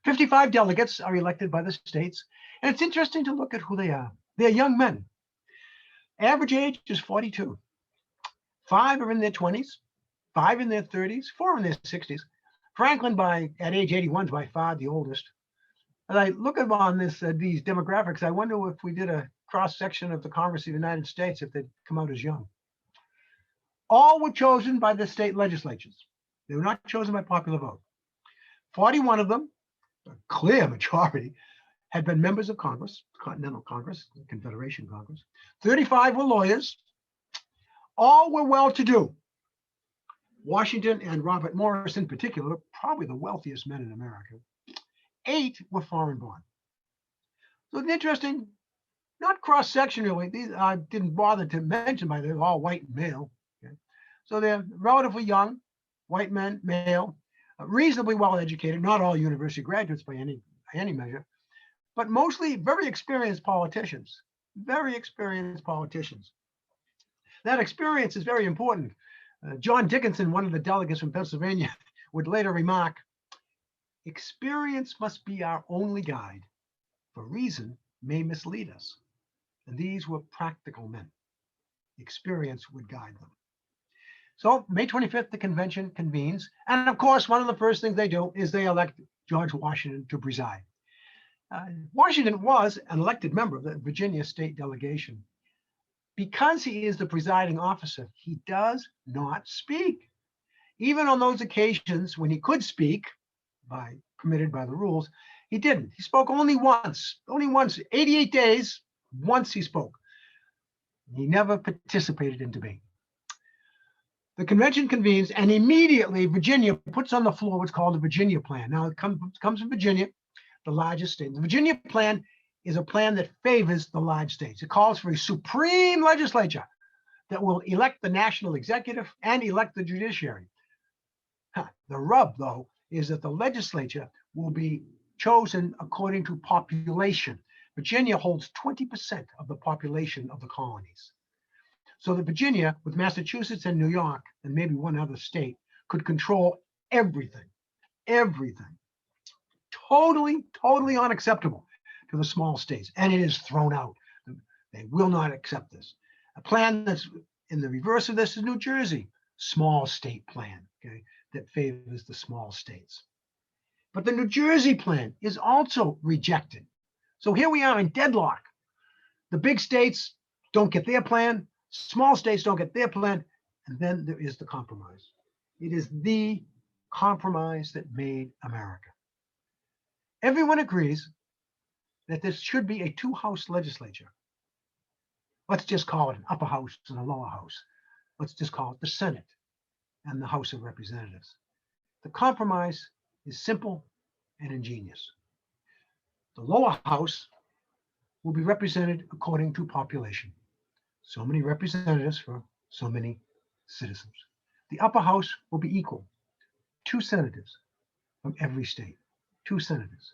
55 delegates are elected by the states, and it's interesting to look at who they are. They're young men. Average age is 42. 5 are in their 20s, 5 in their 30s, 4 in their 60s. Franklin, at age 81, is by far the oldest. As I look upon these demographics, I wonder if we did a cross-section of the Congress of the United States, if they'd come out as young. All were chosen by the state legislatures. They were not chosen by popular vote. 41 of them, a clear majority, had been members of Congress, Continental Congress, Confederation Congress. 35 were lawyers. All were well-to-do. Washington and Robert Morris in particular, probably the wealthiest men in America. 8 were foreign-born. So it's interesting, not cross-section really. These I didn't bother to mention, by they're all white male. Okay? So they're relatively young, white men, male, reasonably well-educated, not all university graduates by any measure, but mostly very experienced politicians, very experienced politicians. That experience is very important. John Dickinson, one of the delegates from Pennsylvania, would later remark, experience must be our only guide, for reason may mislead us. And these were practical men. Experience would guide them. So May 25th, the convention convenes. And of course, one of the first things they do is they elect George Washington to preside. Washington was an elected member of the Virginia state delegation. Because he is the presiding officer, he does not speak. Even on those occasions when he could speak, permitted by the rules, he didn't. He spoke only once, 88 days, once he spoke. He never participated in debate. The convention convenes, and immediately Virginia puts on the floor what's called the Virginia Plan. Now, it comes from Virginia, the largest state. The Virginia Plan is a plan that favors the large states. It calls for a supreme legislature that will elect the national executive and elect the judiciary. The rub, though, is that the legislature will be chosen according to population. Virginia holds 20% of the population of the colonies. So that Virginia, with Massachusetts and New York, and maybe one other state, could control everything. Totally unacceptable to the small states. And it is thrown out. They will not accept this. A plan that's in the reverse of this is New Jersey, small state plan, okay, that favors the small states. But the New Jersey plan is also rejected. So here we are in deadlock. The big states don't get their plan, small states don't get their plan, and then there is the compromise. It is the compromise that made America. Everyone agrees that this should be a two-house legislature. Let's just call it an upper house and a lower house. Let's just call it the Senate and the House of Representatives. The compromise is simple and ingenious. The lower house will be represented according to population. So many representatives for so many citizens. The upper house will be equal. 2 senators from every state, 2 senators.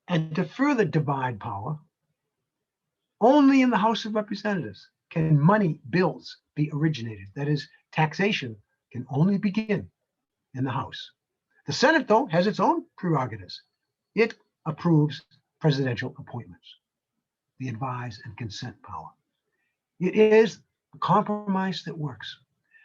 And to further divide power, only in the House of Representatives can money bills be originated. That is, taxation can only begin in the House. The Senate, though, has its own prerogatives. It approves presidential appointments, the advise and consent power. It is a compromise that works.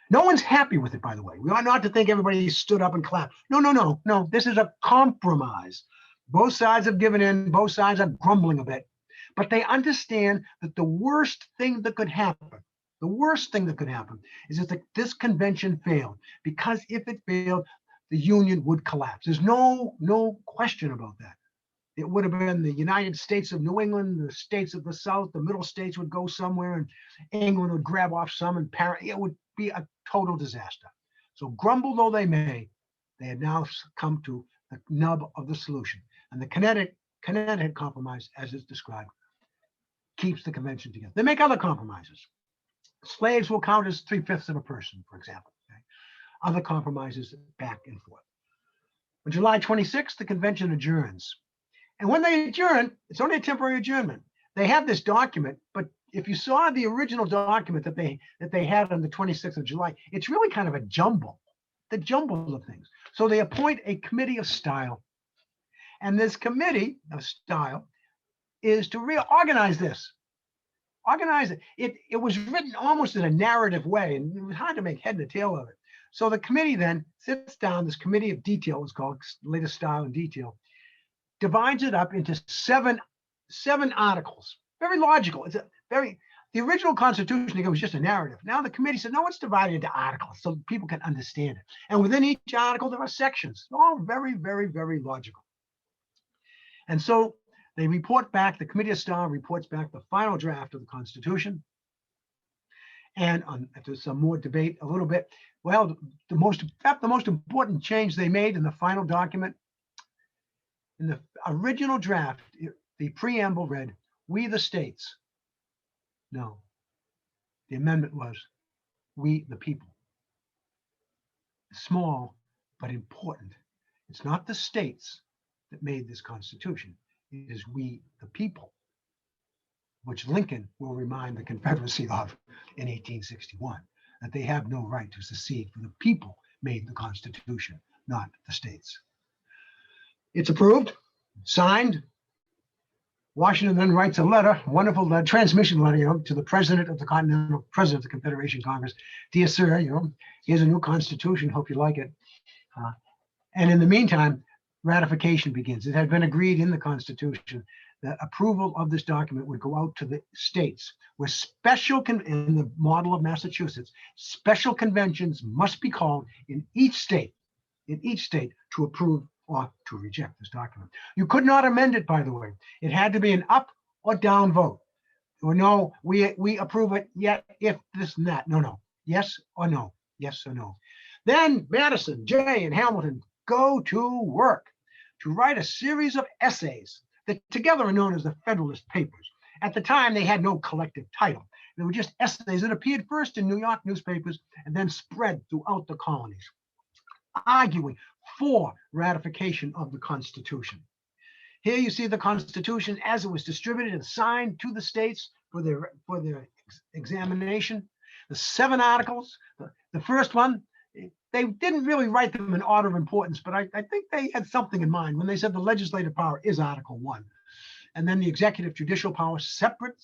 No one's happy with it, by the way. We ought not to think everybody stood up and clapped. No. This is a compromise. Both sides have given in. Both sides are grumbling a bit. But they understand that the worst thing that could happen is that this convention failed. Because if it failed, the Union would collapse. There's no question about that. It would have been the United States of New England, the states of the South, the middle states would go somewhere, and England would grab off some, and it would be a total disaster. So grumble though they may, they had now come to the nub of the solution. And the Connecticut Compromise, as it's described, keeps the convention together. They make other compromises. Slaves will count as 3/5 of a person, for example. Okay? Other compromises back and forth. On July 26th, the convention adjourns. And when they adjourn, it's only a temporary adjournment. They have this document, but if you saw the original document that they had on the 26th of July, it's really kind of a jumble, the jumble of things. So they appoint a committee of style. And this committee of style is to reorganize this. Organize it. It was written almost in a narrative way, and it was hard to make head and tail of it. So the committee then sits down, this committee of detail is called, latest style and detail, divides it up into seven articles. Very logical. The original Constitution, again, was just a narrative. Now the committee said, no, it's divided into articles so people can understand it. And within each article, there are sections, all very, very, very logical. And so they report back, the committee of style reports back the final draft of the Constitution. And after some more debate a little bit, well, the most important change they made in the final document, in the original draft, the preamble read, "We the states." No, the amendment was, "We the people." Small, but important. It's not the states that made this Constitution. It is we the people, which Lincoln will remind the Confederacy of in 1861, that they have no right to secede, for the people made the Constitution, not the states. It's approved, signed. Washington then writes a letter, wonderful transmission letter, to the president of the Confederation Congress. "Dear sir, here's a new Constitution. Hope you like it." And in the meantime, ratification begins. It had been agreed in the Constitution that approval of this document would go out to the states, where in the model of Massachusetts, special conventions must be called in each state to approve or to reject this document. You could not amend it, by the way. It had to be an up or down vote. Or no, we approve it, yet if this and that. No. Yes or no. Yes or no. Then Madison, Jay, and Hamilton go to work to write a series of essays that together are known as the Federalist Papers. At the time, they had no collective title. They were just essays that appeared first in New York newspapers and then spread throughout the colonies, arguing for ratification of the Constitution. Here you see the Constitution as it was distributed and signed to the states for their examination. The 7 articles, the first one, they didn't really write them in order of importance, but I think they had something in mind when they said the legislative power is Article 1. And then the executive judicial power, separate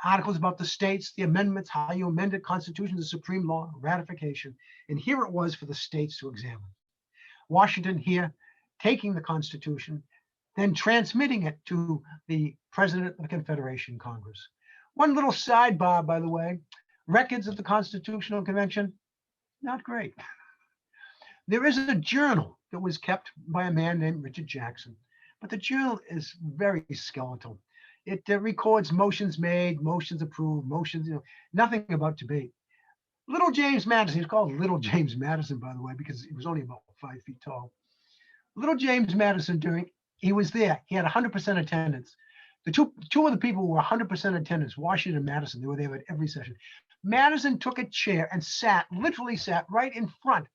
articles about the states, the amendments, how you amend the Constitution, the supreme law, ratification. And here it was for the states to examine. Washington here taking the Constitution, then transmitting it to the president of the Confederation Congress. One little sidebar, by the way, records of the Constitutional Convention, not great. There is a journal that was kept by a man named Richard Jackson, but the journal is very skeletal. It records motions made, motions approved, motions, nothing about debate. Little James Madison, he's called Little James Madison, by the way, because he was only about 5 feet tall. Little James Madison, he was there. He had 100% attendance. The two of the people who were 100% attendance, Washington and Madison, they were there at every session. Madison took a chair and literally sat right in front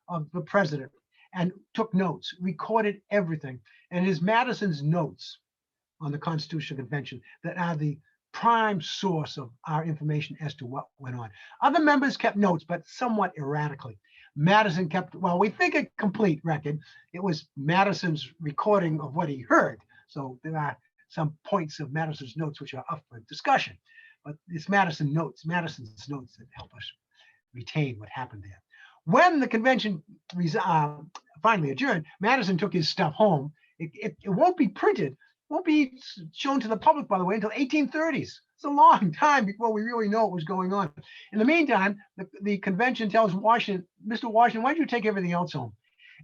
of the president and took notes, recorded everything. And it is Madison's notes on the Constitutional Convention that are the prime source of our information as to what went on. Other members kept notes, but somewhat erratically. Madison kept, well, we think a complete record. It was Madison's recording of what he heard. So there are some points of Madison's notes which are up for discussion. But it's Madison's notes that help us retain what happened there. When the convention finally adjourned, Madison took his stuff home. It won't be printed, won't be shown to the public, by the way, until 1830s. It's a long time before we really know what was going on. In the meantime, the convention tells Washington, Mr. Washington, why don't you take everything else home?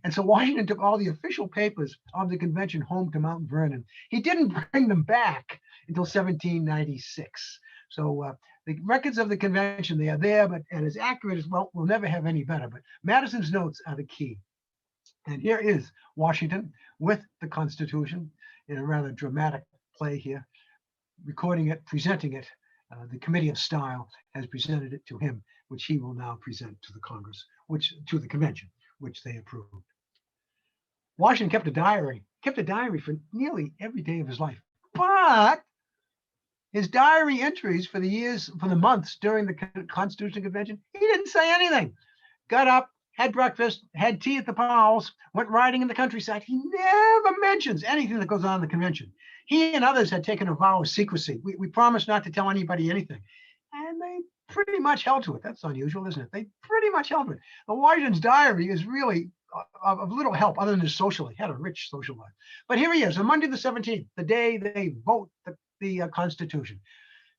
And so Washington took all the official papers of the convention home to Mount Vernon. He didn't bring them back until 1796. So the records of the convention, they are there, but and as accurate as, well, we'll never have any better. But Madison's notes are the key. And here is Washington with the Constitution in a rather dramatic play here, recording it, presenting it. The Committee of Style has presented it to him, which he will now present to the Congress, to the convention, which they approved. Washington kept a diary for nearly every day of his life. But his diary entries for the months during the Constitutional Convention, he didn't say anything. Got up, had breakfast, had tea at the Powell's, went riding in the countryside. He never mentions anything that goes on in the convention. He and others had taken a vow of secrecy. We promised not to tell anybody anything. And they pretty much held to it. That's unusual, isn't it? They pretty much held to it. The Washington's diary is really of little help other than his social. He had a rich social life. But here he is, on Monday the 17th, the day they vote the Constitution.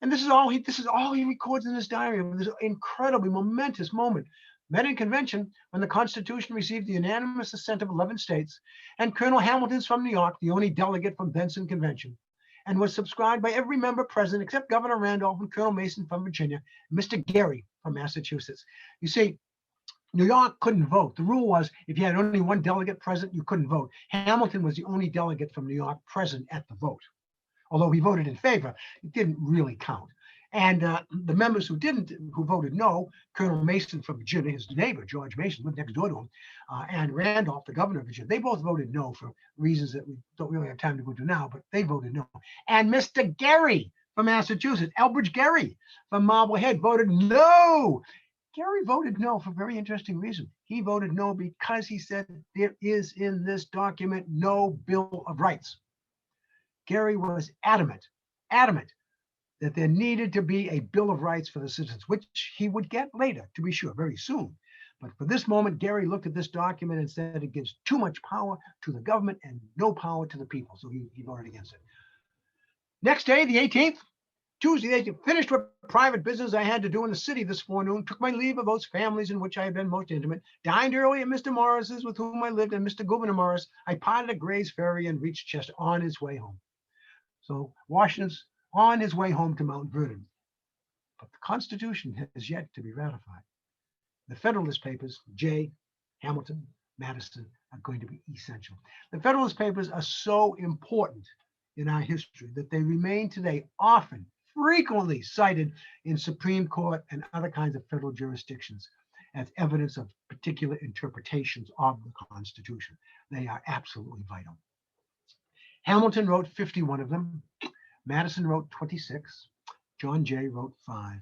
And this is all he records in his diary of this incredibly momentous moment. Met in convention when the Constitution received the unanimous assent of 11 states, and Colonel Hamilton's from New York, the only delegate from Benson Convention, and was subscribed by every member present except Governor Randolph and Colonel Mason from Virginia, and Mr. Gerry from Massachusetts. You see, New York couldn't vote. The rule was if you had only one delegate present, you couldn't vote. Hamilton was the only delegate from New York present at the vote. Although he voted in favor, it didn't really count. And the members who voted no, Colonel Mason from Virginia, his neighbor, George Mason, lived next door to him, and Randolph, the governor of Virginia, they both voted no for reasons that we don't really have time to go into now, but they voted no. And Mr. Gerry from Massachusetts, Elbridge Gerry from Marblehead, voted no. Gerry voted no for a very interesting reason. He voted no because he said there is in this document no Bill of Rights. Gerry was adamant that there needed to be a Bill of Rights for the citizens, which he would get later, to be sure, very soon. But for this moment, Gerry looked at this document and said it gives too much power to the government and no power to the people. So he voted against it. Next day, the 18th, Tuesday, they finished what private business I had to do in the city this forenoon, took my leave of those families in which I had been most intimate, dined early at Mr. Morris's with whom I lived, and Mr. Gouverneur Morris. I parted at Gray's Ferry and reached Chester on his way home. So Washington's on his way home to Mount Vernon. But the Constitution has yet to be ratified. The Federalist Papers, Jay, Hamilton, Madison, are going to be essential. The Federalist Papers are so important in our history that they remain today often, frequently cited in Supreme Court and other kinds of federal jurisdictions as evidence of particular interpretations of the Constitution. They are absolutely vital. Hamilton wrote 51 of them. Madison wrote 26. John Jay wrote 5.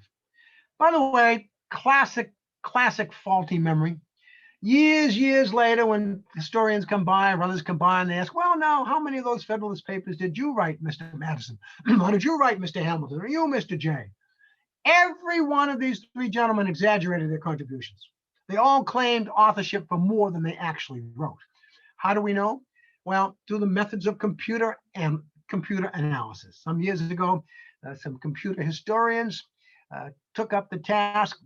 By the way, classic faulty memory. Years later, when historians come by or others come by and they ask, well, now, how many of those Federalist Papers did you write, Mr. Madison? Or did you write, Mr. Hamilton? Or you, Mr. Jay? Every one of these three gentlemen exaggerated their contributions. They all claimed authorship for more than they actually wrote. How do we know? Well, through the methods of computer analysis. Some years ago, some computer historians took up the task,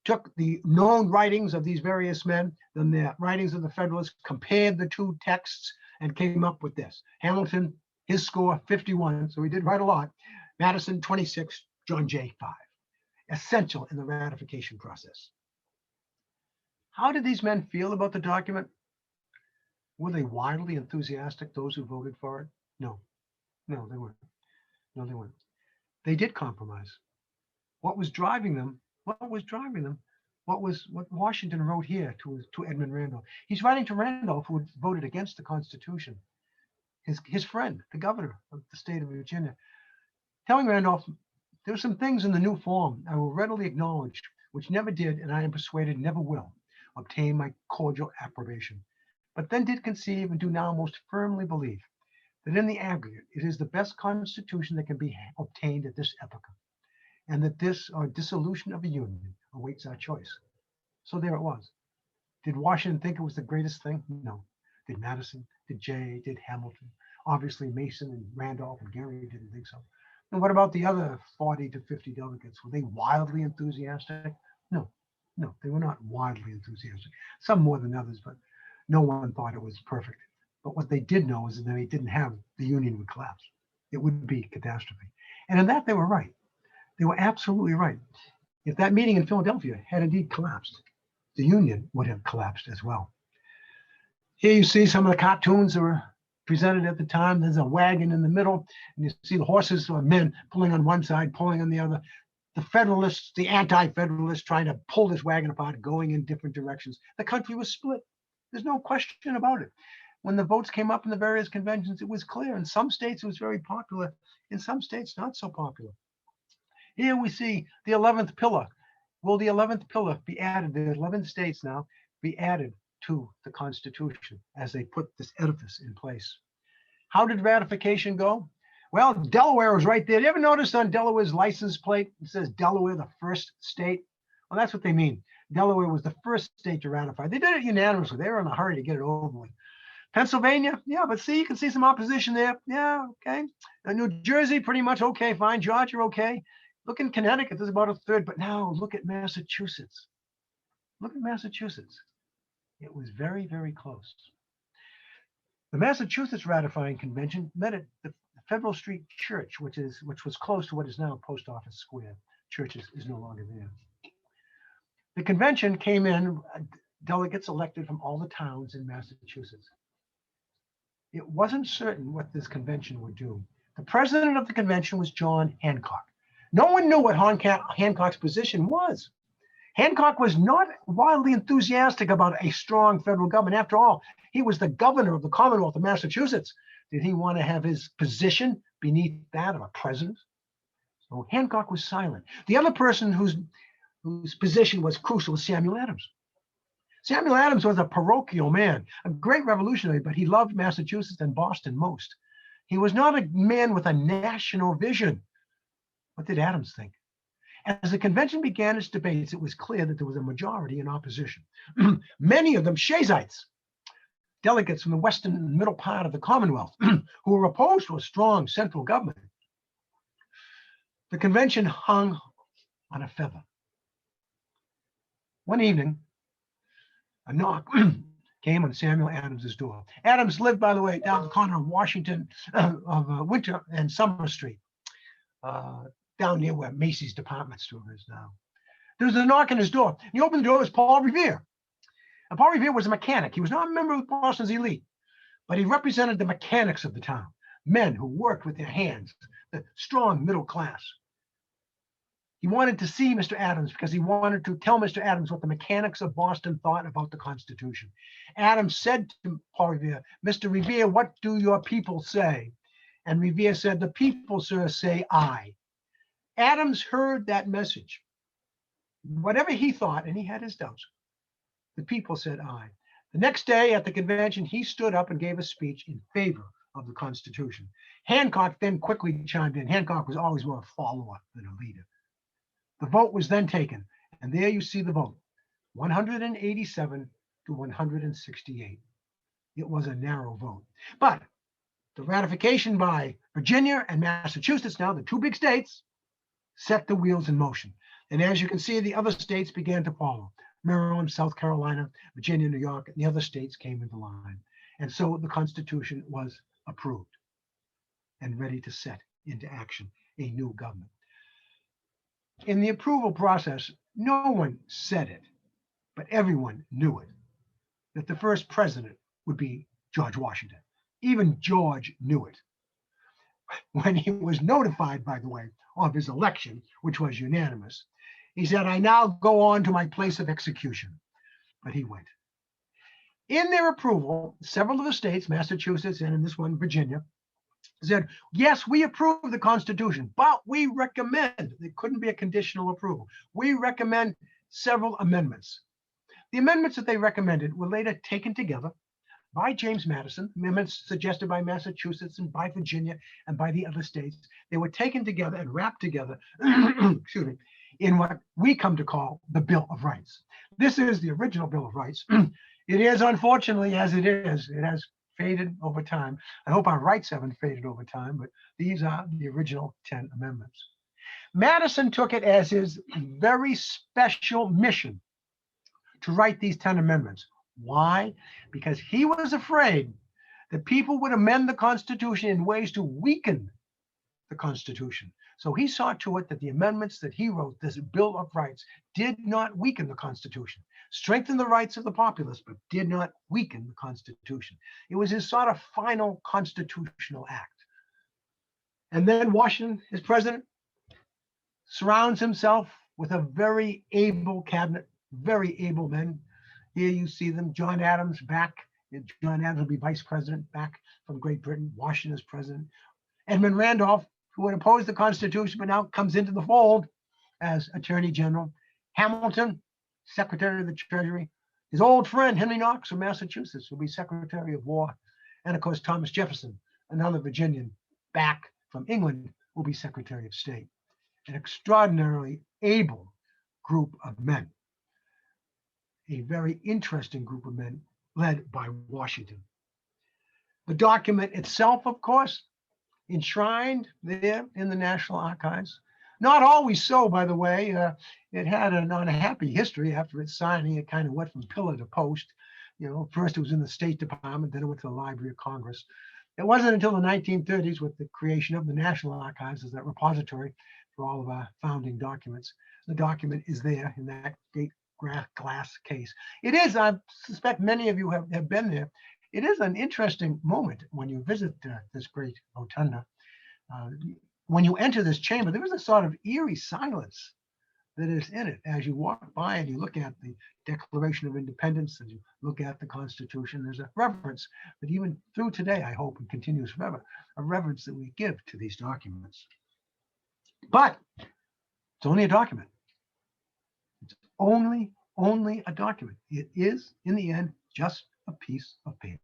took the known writings of these various men, then the writings of the Federalists, compared the two texts, and came up with this. Hamilton, his score, 51, so he did write a lot. Madison, 26, John Jay, 5. Essential in the ratification process. How did these men feel about the document? Were they wildly enthusiastic, those who voted for it? No, they weren't. No, they weren't. They did compromise. What was driving them? What Washington wrote here to Edmund Randolph. He's writing to Randolph, who had voted against the Constitution, his friend, the governor of the state of Virginia, telling Randolph, there are some things in the new form I will readily acknowledge, which never did, and I am persuaded never will, obtain my cordial approbation, but then did conceive and do now most firmly believe that in the aggregate it is the best constitution that can be obtained at this epoch, and that this or dissolution of the Union awaits our choice. So there it was. Did Washington think it was the greatest thing? No. Did Madison? Did Jay? Did Hamilton? Obviously Mason and Randolph and Gerry didn't think so. And what about the other 40 to 50 delegates? Were they wildly enthusiastic? No, they were not wildly enthusiastic. Some more than others, but No one thought it was perfect. But what they did know is that they didn't have the Union would collapse. It would be catastrophe. And in that, they were right. They were absolutely right. If that meeting in Philadelphia had indeed collapsed, the Union would have collapsed as well. Here you see some of the cartoons that were presented at the time. There's a wagon in the middle, and you see the horses or men pulling on one side, pulling on the other. The Federalists, the anti-Federalists trying to pull this wagon apart, going in different directions. The country was split. There's no question about it. When the votes came up in the various conventions, it was clear. In some states, it was very popular. In some states, not so popular. Here we see the 11th pillar. Will the 11th pillar be added? The 11 states now be added to the Constitution as they put this edifice in place. How did ratification go? Well, Delaware was right there. You ever notice on Delaware's license plate, it says Delaware, the first state? Well, that's what they mean. Delaware was the first state to ratify. They did it unanimously. They were in a hurry to get it over with. Pennsylvania, yeah, but see, you can see some opposition there. Yeah, okay. New Jersey, pretty much okay, fine. Georgia, okay. Look in Connecticut, there's about a third. But now look at Massachusetts. Look at Massachusetts. It was very, very close. The Massachusetts ratifying convention met at the Federal Street Church, which was close to what is now Post Office Square. Church is no longer there. The convention came in, delegates elected from all the towns in Massachusetts. It wasn't certain what this convention would do. The president of the convention was John Hancock. No one knew what Hancock's position was. Hancock was not wildly enthusiastic about a strong federal government. After all, he was the governor of the Commonwealth of Massachusetts. Did he want to have his position beneath that of a president? So Hancock was silent. The other person whose position was crucial was Samuel Adams. Samuel Adams was a parochial man, a great revolutionary, but he loved Massachusetts and Boston most. He was not a man with a national vision. What did Adams think? As the convention began its debates, it was clear that there was a majority in opposition. Many of them Shayites, delegates from the western and middle part of the Commonwealth, who were opposed to a strong central government. The convention hung on a feather. One evening, a knock came on Samuel Adams's door. Adams lived, by the way, down the corner of Washington, of Winter and Summer Street, down near where Macy's department store is now. There was a knock on his door. He opened the door. It was Paul Revere. And Paul Revere was a mechanic. He was not a member of Boston's elite, but he represented the mechanics of the town, men who worked with their hands, the strong middle class. He wanted to see Mr. Adams because he wanted to tell Mr. Adams what the mechanics of Boston thought about the Constitution. Adams said to Paul Revere, "Mr. Revere, what do your people say?" And Revere said, "The people, sir, say aye." Adams heard that message. Whatever he thought, and he had his doubts, the people said aye. The next day at the convention, he stood up and gave a speech in favor of the Constitution. Hancock then quickly chimed in. Hancock was always more a follower than a leader. The vote was then taken, and there you see the vote, 187 to 168. It was a narrow vote. But the ratification by Virginia and Massachusetts, now the two big states, set the wheels in motion. And as you can see, the other states began to follow. Maryland, South Carolina, Virginia, New York, and the other states came into line. And so the Constitution was approved and ready to set into action a new government. In the approval process, no one said it, but everyone knew it, that the first president would be George Washington. Even George knew it. When he was notified, by the way, of his election, which was unanimous, he said, "I now go on to my place of execution." But he went. In their approval, several of the states, Massachusetts and in this one, Virginia, said, "Yes, we approve the Constitution, but we recommend," there couldn't be a conditional approval, "we recommend several amendments." The amendments that they recommended were later taken together by James Madison, amendments suggested by Massachusetts and by Virginia and by the other states. They were taken together and wrapped together, excuse me, in what we come to call the Bill of Rights. This is the original Bill of Rights. It is, unfortunately, as it is, it has faded over time. I hope our rights haven't faded over time, but these are the original 10 amendments. Madison took it as his very special mission to write these 10 amendments. Why? Because he was afraid that people would amend the Constitution in ways to weaken the Constitution. So he saw to it that the amendments that he wrote, this Bill of Rights, did not weaken the Constitution, strengthen the rights of the populace, but did not weaken the Constitution. It was his sort of final constitutional act. And then Washington, his president, surrounds himself with a very able cabinet, very able men. Here you see them, John Adams back. John Adams will be vice president back from Great Britain. Washington as president. Edmund Randolph, who had opposed the Constitution, but now comes into the fold as Attorney General. Hamilton, Secretary of the Treasury. His old friend, Henry Knox of Massachusetts, will be Secretary of War. And of course, Thomas Jefferson, another Virginian, back from England, will be Secretary of State. An extraordinarily able group of men. A very interesting group of men led by Washington. The document itself, of course, enshrined there in the National Archives. Not always so, by the way. It had an unhappy history. After its signing, it kind of went from pillar to post. You know, first it was in the State Department, then it went to the Library of Congress. It wasn't until the 1930s, with the creation of the National Archives as that repository for all of our founding documents. The document is there in that great glass case. It is, I suspect many of you have been there. It is an interesting moment when you visit this great rotunda. When you enter this chamber, there is a sort of eerie silence that is in it as you walk by and you look at the Declaration of Independence and you look at the Constitution. There's a reverence that even through today, I hope, and continues forever, a reverence that we give to these documents. But it's only a document. It's only a document. It is, in the end, just a piece of paper.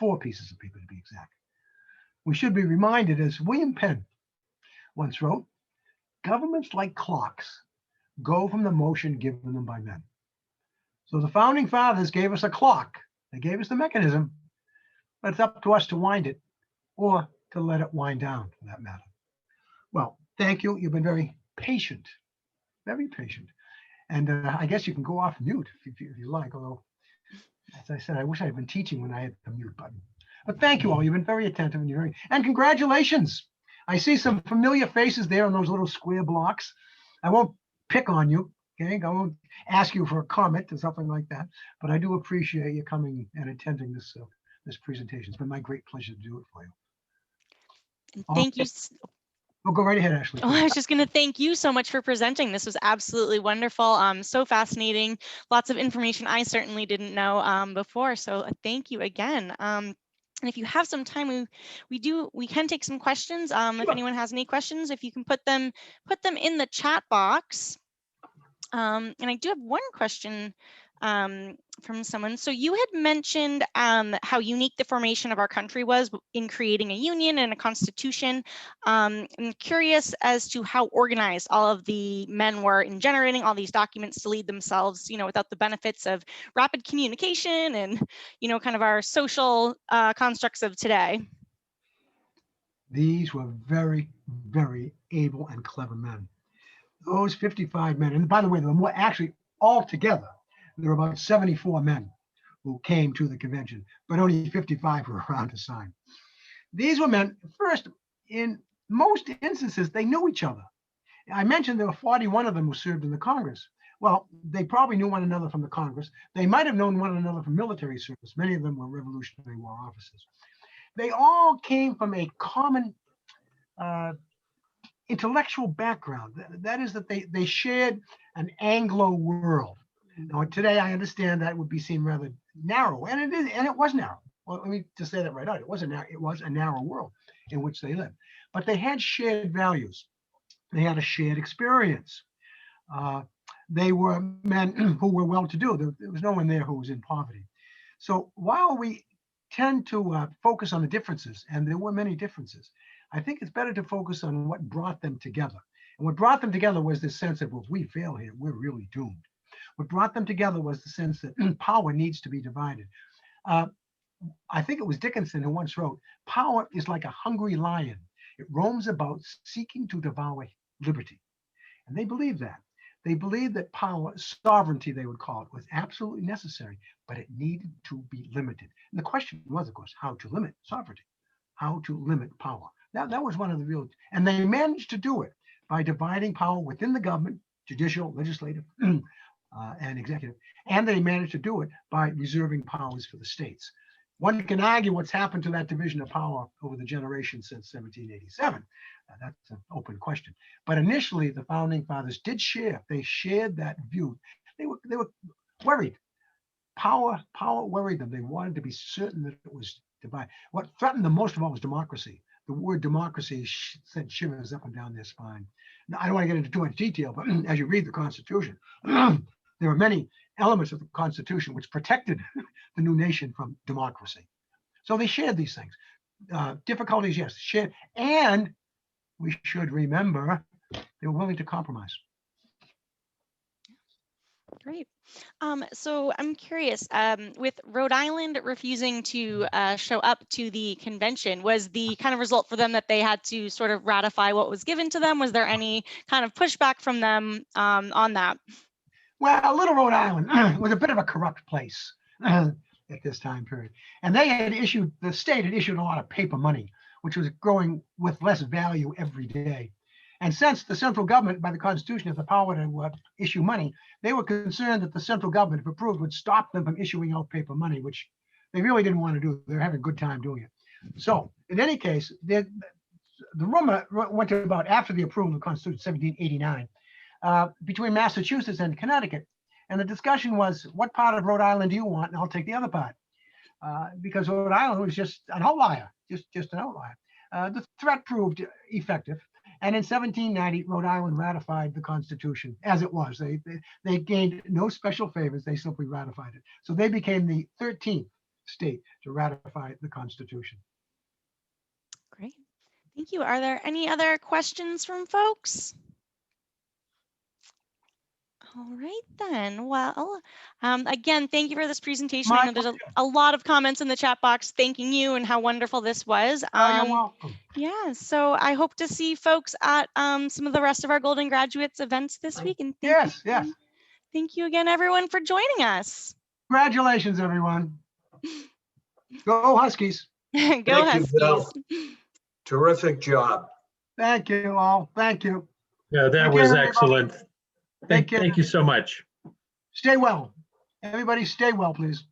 4 pieces of paper to be exact. We should be reminded, as William Penn once wrote, governments like clocks go from the motion given them by men. So the founding fathers gave us a clock. They gave us the mechanism, but it's up to us to wind it or to let it wind down, for that matter. Well, thank you. You've been very patient, very patient. And I guess you can go off mute if you like, although, as I said, I wish I had been teaching when I had the mute button. But thank you all. You've been very attentive and congratulations. I see some familiar faces there on those little square blocks. I won't pick on you, okay? I won't ask you for a comment or something like that, but I do appreciate you coming and attending this presentation. It's been my great pleasure to do it for you. Thank you. Well, go right ahead, Ashley. Oh, I was just going to thank you so much for presenting. This was absolutely wonderful. So fascinating. Lots of information I certainly didn't know before. So thank you again. And if you have some time, we can take some questions. If anyone has any questions, if you can put them in the chat box. And I do have one question from someone. So you had mentioned how unique the formation of our country was in creating a union and a constitution. I'm curious as to how organized all of the men were in generating all these documents to lead themselves, without the benefits of rapid communication and, kind of our social constructs of today. These were very, very able and clever men. Those 55 men, and by the way, there were more, actually altogether, there were about 74 men who came to the convention, but only 55 were around to sign. These were men, first, in most instances, they knew each other. I mentioned there were 41 of them who served in the Congress. Well, they probably knew one another from the Congress. They might have known one another from military service. Many of them were Revolutionary War officers. They all came from a common intellectual background. That is that they shared an Anglo world. Now, today I understand that would be seen rather narrow, and it is, and it was narrow. Well, let me just say that right out. It was a narrow world in which they lived, but they had shared values. They had a shared experience. They were men who were well-to-do. There was no one there who was in poverty. So while we tend to focus on the differences, and there were many differences, I think it's better to focus on what brought them together. And what brought them together was this sense of, well, if we fail here, we're really doomed. What brought them together was the sense that power needs to be divided. I think it was Dickinson who once wrote, power is like a hungry lion. It roams about seeking to devour liberty. And they believed that They believed that power, sovereignty, they would call it, was absolutely necessary, but it needed to be limited. And the question was, of course, how to limit sovereignty, how to limit power. That was one of the real, and they managed to do it by dividing power within the government, judicial, legislative, and executive. And they managed to do it by reserving powers for the states. One can argue what's happened to that division of power over the generations since 1787. That's an open question. But initially, the founding fathers did share. They shared that view. They were worried. Power worried them. They wanted to be certain that it was divided. What threatened them most of all was democracy. The word democracy sent shivers up and down their spine. Now, I don't want to get into too much detail, but as you read the Constitution, there are many elements of the Constitution which protected the new nation from democracy. So they shared these things. Difficulties, yes, shared. And we should remember they were willing to compromise. Great. So I'm curious, with Rhode Island refusing to show up to the convention, was the kind of result for them that they had to sort of ratify what was given to them? Was there any kind of pushback from them on that? Well, Little Rhode Island was a bit of a corrupt place at this time period. And the state had issued a lot of paper money, which was growing with less value every day. And since the central government, by the Constitution, has the power to issue money, they were concerned that the central government, if approved, would stop them from issuing out paper money, which they really didn't want to do. They were having a good time doing it. So, in any case, the rumor went about after the approval of the Constitution, 1789, between Massachusetts and Connecticut. And the discussion was, what part of Rhode Island do you want? And I'll take the other part. Because Rhode Island was just an outlier, just an outlier. The threat proved effective. And in 1790, Rhode Island ratified the Constitution as it was. They gained no special favors. They simply ratified it. So they became the 13th state to ratify the Constitution. Great. Thank you. Are there any other questions from folks? All right, then. Well, again, thank you for this presentation. I know there's a lot of comments in the chat box thanking you and how wonderful this was. You're welcome. Yeah, so I hope to see folks at some of the rest of our Golden Graduates events this week. And yes. Thank you again, everyone, for joining us. Congratulations, everyone. Go Huskies. Go Huskies. Terrific job. Thank you all. Thank you. Yeah, that was excellent. Thank you so much. Stay well. Everybody stay well, please.